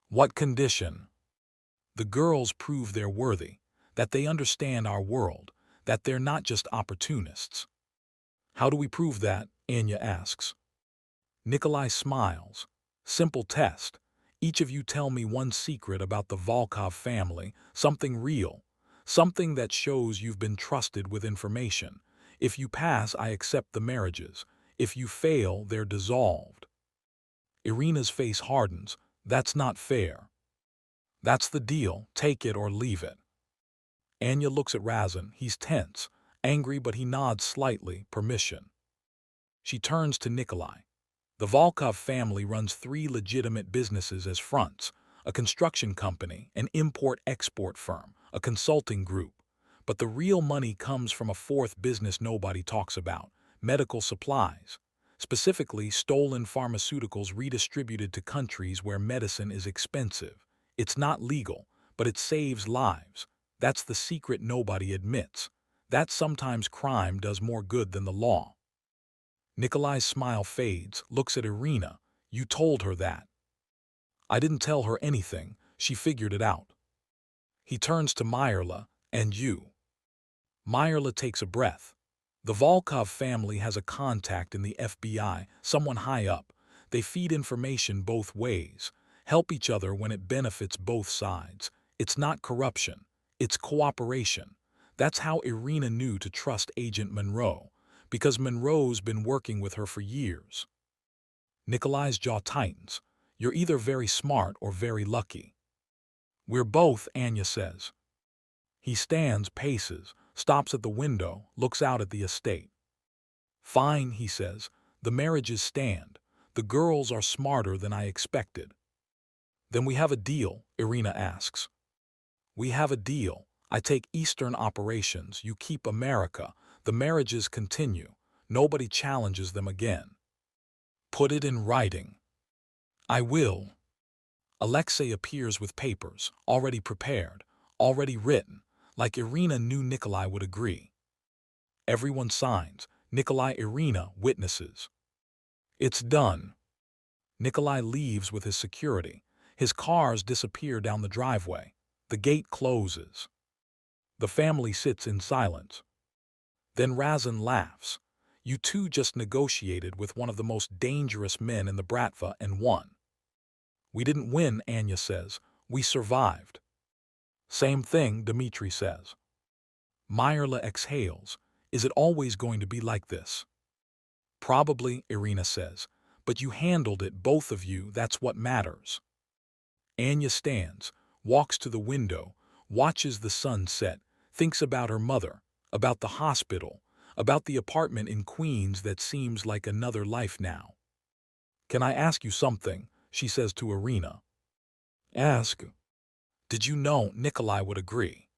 "What condition?" "The girls prove they're worthy, that they understand our world, that they're not just opportunists." "How do we prove that?" Anya asks. Nikolai smiles. "Simple test. Each of you tell me one secret about the Volkov family, something real, something that shows you've been trusted with information. If you pass, I accept the marriages. If you fail, they're dissolved. Irina's face hardens. That's not fair. That's the deal. Take it or leave it. Anya looks at Razin. He's tense, angry, but he nods slightly, permission. She turns to Nikolai. The Volkov family runs 3 legitimate businesses as fronts: a construction company, an import-export firm, a consulting group. But the real money comes from a 4th business nobody talks about: medical supplies. Specifically, stolen pharmaceuticals redistributed to countries where medicine is expensive. It's not legal, but it saves lives. That's the secret nobody admits. That sometimes crime does more good than the law. Nikolai's smile fades, looks at Irina. You told her that. I didn't tell her anything. She figured it out. He turns to Mirela. And you? Mirela takes a breath. The Volkov family has a contact in the FBI, someone high up. They feed information both ways, help each other when it benefits both sides. It's not corruption. It's cooperation. That's how Irina knew to trust Agent Monroe, because Monroe's been working with her for years. Nikolai's jaw tightens. You're either very smart or very lucky. We're both, Anya says. He stands, paces, stops at the window, looks out at the estate. Fine, he says. The marriages stand. The girls are smarter than I expected. Then we have a deal, Irina asks. We have a deal. I take Eastern operations, you keep America. The marriages continue. Nobody challenges them again. Put it in writing. I will. Alexei appears with papers, already prepared, already written, like Irina knew Nikolai would agree. Everyone signs. Nikolai, Irina, witnesses. It's done. Nikolai leaves with his security. His cars disappear down the driveway. The gate closes. The family sits in silence. Then Razin laughs. You two just negotiated with one of the most dangerous men in the Bratva and won. We didn't win, Anya says. We survived. Same thing, Dmitri says. Mirela exhales. Is it always going to be like this? Probably, Irina says. But you handled it, both of you. That's what matters. Anya stands, walks to the window, watches the sun set, thinks about her mother, about the hospital, about the apartment in Queens that seems like another life now. Can I ask you something? She says to Irina. Ask. Did you know Nikolai would agree?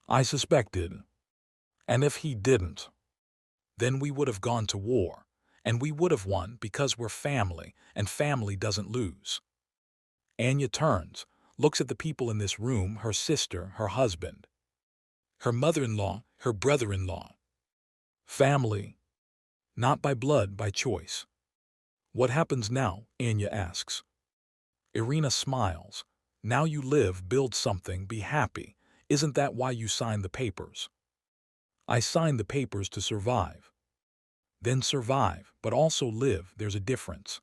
I suspected. And if he didn't, then we would have gone to war, and we would have won because we're family, and family doesn't lose. Anya turns, looks at the people in this room, her sister, her husband, her mother-in-law, her brother-in-law. Family. Not by blood, by choice. What happens now? Anya asks. Irina smiles. Now you live, build something, be happy. Isn't that why you signed the papers? I signed the papers to survive. Then survive, but also live. There's a difference.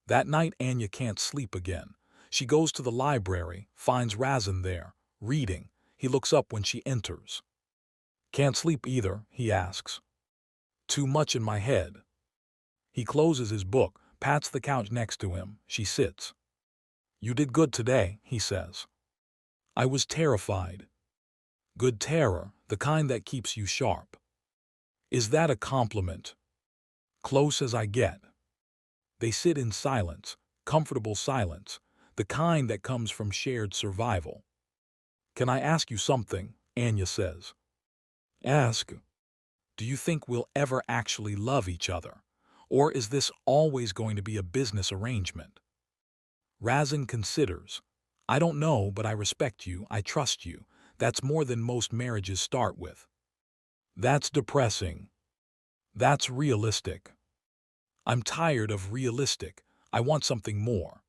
That night Anya can't sleep again. She goes to the library, finds Razin there, reading. He looks up when she enters. Can't sleep either, he asks. Too much in my head. He closes his book, pats the couch next to him. She sits. You did good today, he says. I was terrified. Good terror, the kind that keeps you sharp. Is that a compliment? Close as I get. They sit in silence, comfortable silence, the kind that comes from shared survival. Can I ask you something? Anya says. Ask. Do you think we'll ever actually love each other? Or is this always going to be a business arrangement? Razin considers. I don't know, but I respect you, I trust you. That's more than most marriages start with. That's depressing. That's realistic. I'm tired of realistic. I want something more.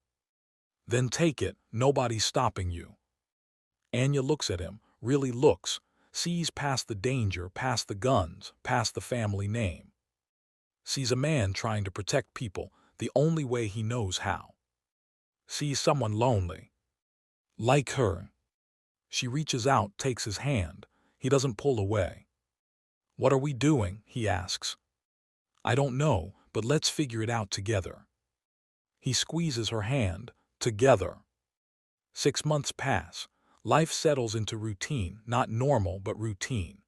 Then take it, nobody's stopping you. Anya looks at him, really looks, sees past the danger, past the guns, past the family name. Sees a man trying to protect people the only way he knows how. Sees someone lonely. Like her. She reaches out, takes his hand. He doesn't pull away. What are we doing? He asks. I don't know, but let's figure it out together. He squeezes her hand. Together. 6 months pass. Life settles into routine, not normal, but routine.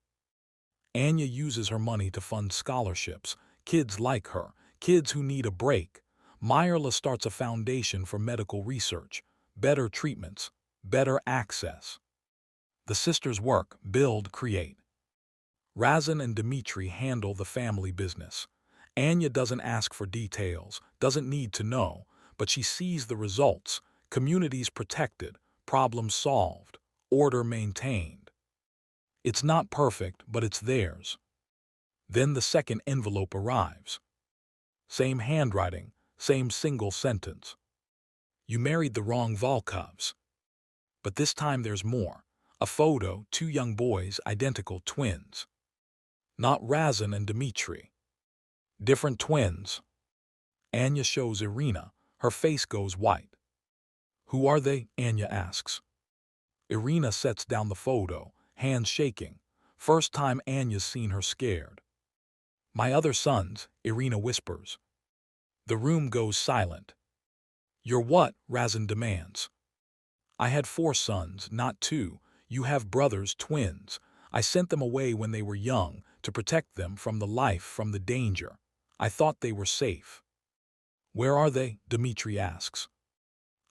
Anya uses her money to fund scholarships, kids like her, kids who need a break. Mirela starts a foundation for medical research, better treatments, better access. The sisters work, build, create. Razin and Dmitry handle the family business. Anya doesn't ask for details, doesn't need to know, but she sees the results, communities protected, problems solved, order maintained. It's not perfect, but it's theirs. Then the second envelope arrives. Same handwriting, same single sentence. You married the wrong Volkovs. But this time there's more. A photo, 2 young boys, identical twins. Not Razin and Dmitry. Different twins. Anya shows Irina. Her face goes white. Who are they? Anya asks. Irina sets down the photo, hands shaking. First time Anya's seen her scared. My other sons, Irina whispers. The room goes silent. You're what? Razin demands. I had 4 sons, not 2. You have brothers, twins. I sent them away when they were young to protect them from the life, from the danger. I thought they were safe. Where are they? Dmitry asks.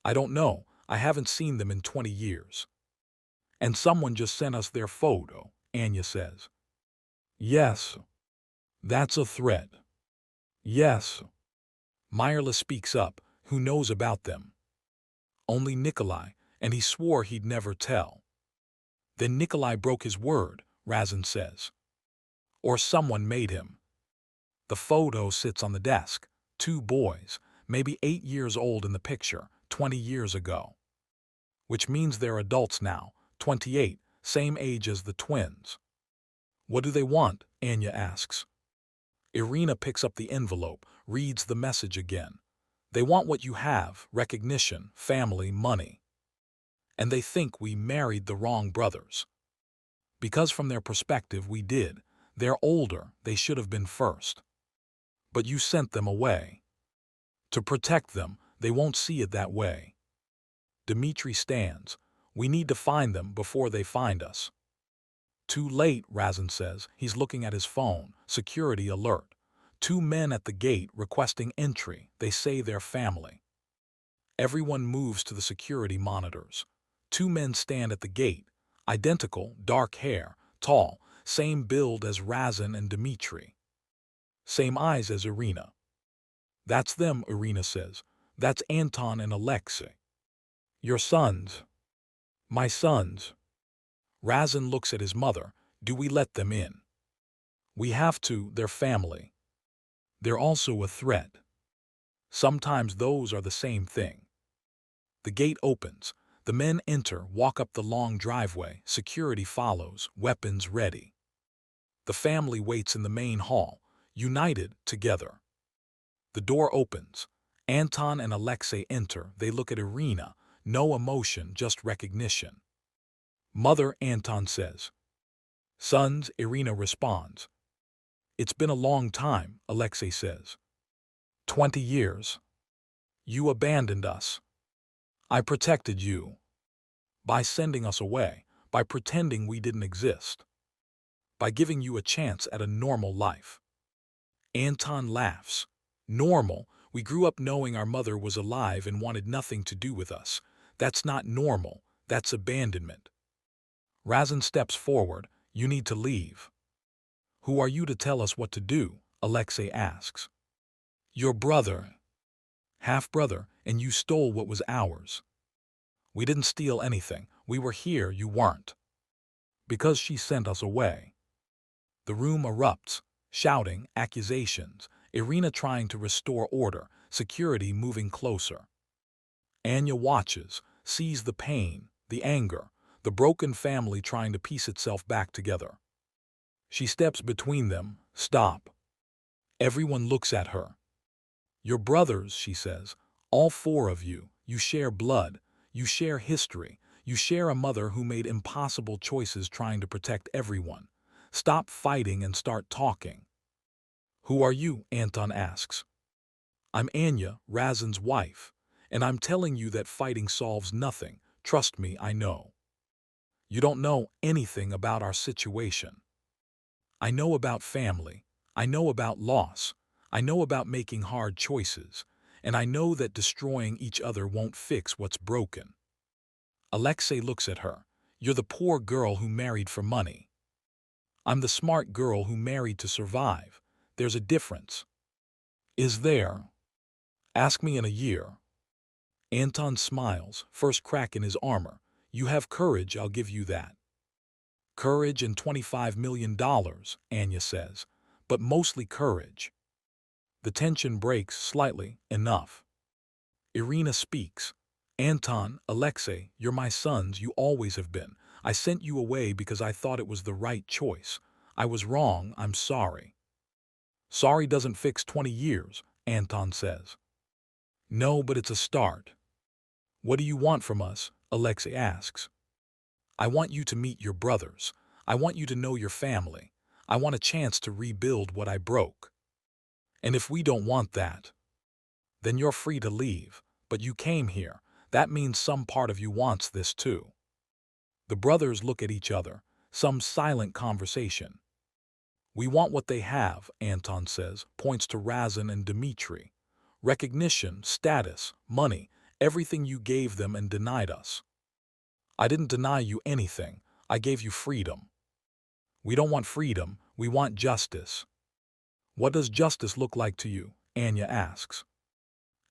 I don't know. I haven't seen them in 20 years. And someone just sent us their photo, Anya says. Yes. That's a threat. Yes. Mirela speaks up. Who knows about them? Only Nikolai, and he swore he'd never tell. Then Nikolai broke his word, Razin says. Or someone made him. The photo sits on the desk. 2 boys, maybe 8 years old in the picture, 20 years ago. Which means they're adults now, 28, same age as the twins. What do they want? Anya asks. Irina picks up the envelope, reads the message again. They want what you have, recognition, family, money. And they think we married the wrong brothers. Because from their perspective we did. They're older, they should have been first. But you sent them away. To protect them, they won't see it that way. Dmitry stands. We need to find them before they find us. Too late, Razin says. He's looking at his phone. Security alert. 2 men at the gate requesting entry. They say they're family. Everyone moves to the security monitors. 2 men stand at the gate. Identical, dark hair, tall, same build as Razin and Dmitry. Same eyes as Irina. That's them, Irina says. That's Anton and Alexei. Your sons. My sons. Razin looks at his mother. Do we let them in? We have to, they're family. They're also a threat. Sometimes those are the same thing. The gate opens. The men enter, walk up the long driveway. Security follows, weapons ready. The family waits in the main hall, united, together. The door opens. Anton and Alexei enter. They look at Irina. No emotion, just recognition. Mother, Anton says. Sons, Irina responds. It's been a long time, Alexei says. 20 years. You abandoned us. I protected you. By sending us away, by pretending we didn't exist. By giving you a chance at a normal life. Anton laughs. Normal? We grew up knowing our mother was alive and wanted nothing to do with us. That's not normal. That's abandonment. Razin steps forward. You need to leave. Who are you to tell us what to do? Alexei asks. Your brother. Half-brother, and you stole what was ours. We didn't steal anything. We were here, you weren't. Because she sent us away. The room erupts, shouting, accusations, Irina trying to restore order, security moving closer. Anya watches, sees the pain, the anger, the broken family trying to piece itself back together. She steps between them. Stop. Everyone looks at her. Your brothers, she says, all 4 of you, You share blood. You share history. You share a mother who made impossible choices trying to protect everyone. Stop fighting and start talking. Who are you? Anton asks. I'm Anya, Razan's wife, and I'm telling you that fighting solves nothing. Trust me, I know. You don't know anything about our situation. I know about family. I know about loss. I know about making hard choices. And I know that destroying each other won't fix what's broken. Alexei looks at her. You're the poor girl who married for money. I'm the smart girl who married to survive. There's a difference. Is there? Ask me in a year. Anton smiles, first crack in his armor. You have courage, I'll give you that. Courage and $25 million, Anya says, but mostly courage. The tension breaks slightly, enough. Irina speaks. Anton, Alexei, you're my sons, you always have been. I sent you away because I thought it was the right choice. I was wrong, I'm sorry. Sorry doesn't fix 20 years, Anton says. No, but it's a start. What do you want from us? Alexei asks. I want you to meet your brothers. I want you to know your family. I want a chance to rebuild what I broke. And if we don't want that, then you're free to leave. But you came here. That means some part of you wants this too. The brothers look at each other, some silent conversation. We want what they have, Anton says, points to Razan and Dmitri. Recognition, status, money, everything you gave them and denied us. I didn't deny you anything. I gave you freedom. We don't want freedom, we want justice. What does justice look like to you? Anya asks.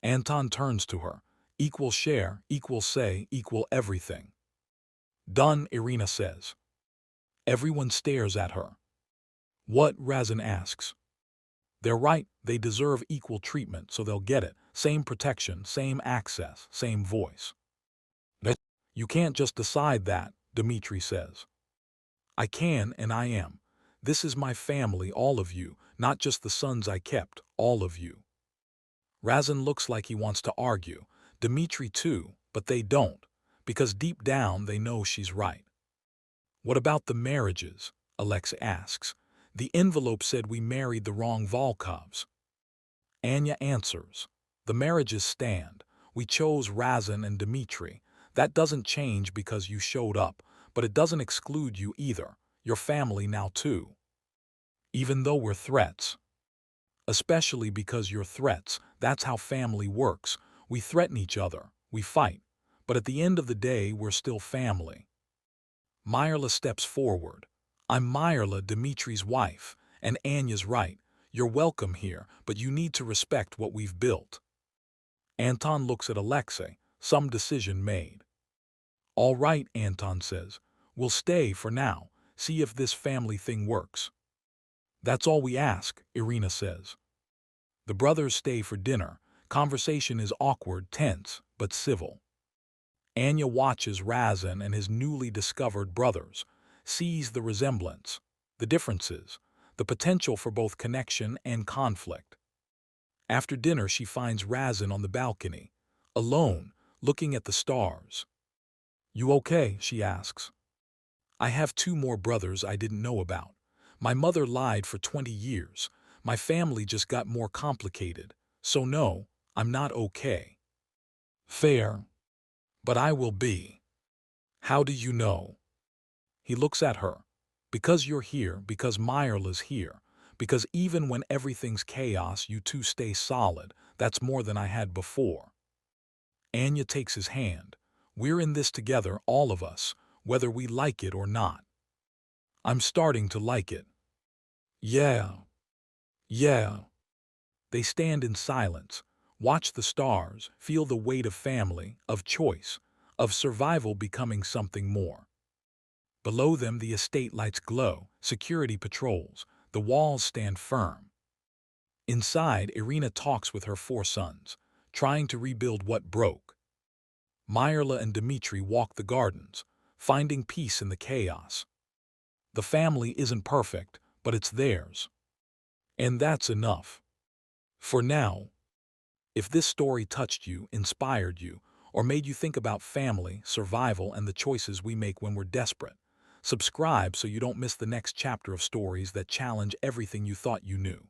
Anton turns to her. Equal share, equal say, equal everything. Done, Irina says. Everyone stares at her. What? Razan asks. They're right, they deserve equal treatment, so they'll get it. Same protection, same access, same voice. You can't just decide that, Dmitri says. I can and I am. This is my family, all of you, not just the sons I kept, all of you. Razan looks like he wants to argue. Dmitri too, but they don't, because deep down they know she's right. What about the marriages? Alexei asks. The envelope said we married the wrong Volkovs. Anya answers. The marriages stand. We chose Razan and Dmitri. That doesn't change because you showed up, but it doesn't exclude you either. Your family now too. Even though we're threats. Especially because you're threats. That's how family works. We threaten each other. We fight. But at the end of the day, we're still family. Mirela steps forward. I'm Mirela, Dmitri's wife, and Anya's right. You're welcome here, but you need to respect what we've built. Anton looks at Alexei. Some decision made. All right, Anton says. We'll stay for now. See if this family thing works. That's all we ask, Irina says. The brothers stay for dinner. Conversation is awkward, tense, but civil. Anya watches Razan and his newly discovered brothers, sees the resemblance, the differences, the potential for both connection and conflict. After dinner, she finds Razan on the balcony, alone, looking at the stars. You okay? She asks. I have 2 more brothers I didn't know about. My mother lied for 20 years. My family just got more complicated. So no, I'm not okay. Fair. But I will be. How do you know? He looks at her. Because you're here, because Mirela's here, because even when everything's chaos, you two stay solid. That's more than I had before. Anya takes his hand. We're in this together, all of us, whether we like it or not. I'm starting to like it. Yeah. Yeah. They stand in silence, watch the stars, feel the weight of family, of choice, of survival becoming something more. Below them, the estate lights glow, security patrols, the walls stand firm. Inside, Irina talks with her 4 sons, trying to rebuild what broke. Mirela and Dmitri walk the gardens, finding peace in the chaos. The family isn't perfect, but it's theirs. And that's enough. For now. If this story touched you, inspired you, or made you think about family, survival, and the choices we make when we're desperate. Subscribe so you don't miss the next chapter of stories that challenge everything you thought you knew.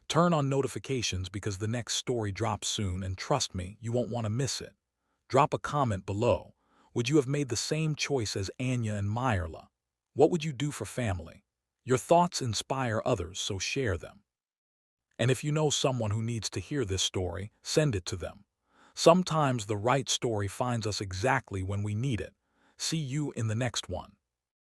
Turn on notifications because the next story drops soon, and trust me, you won't want to miss it. Drop a comment below. Would you have made the same choice as Anya and Mirela? What would you do for family? Your thoughts inspire others, so share them. And if you know someone who needs to hear this story, send it to them. Sometimes the right story finds us exactly when we need it. See you in the next one.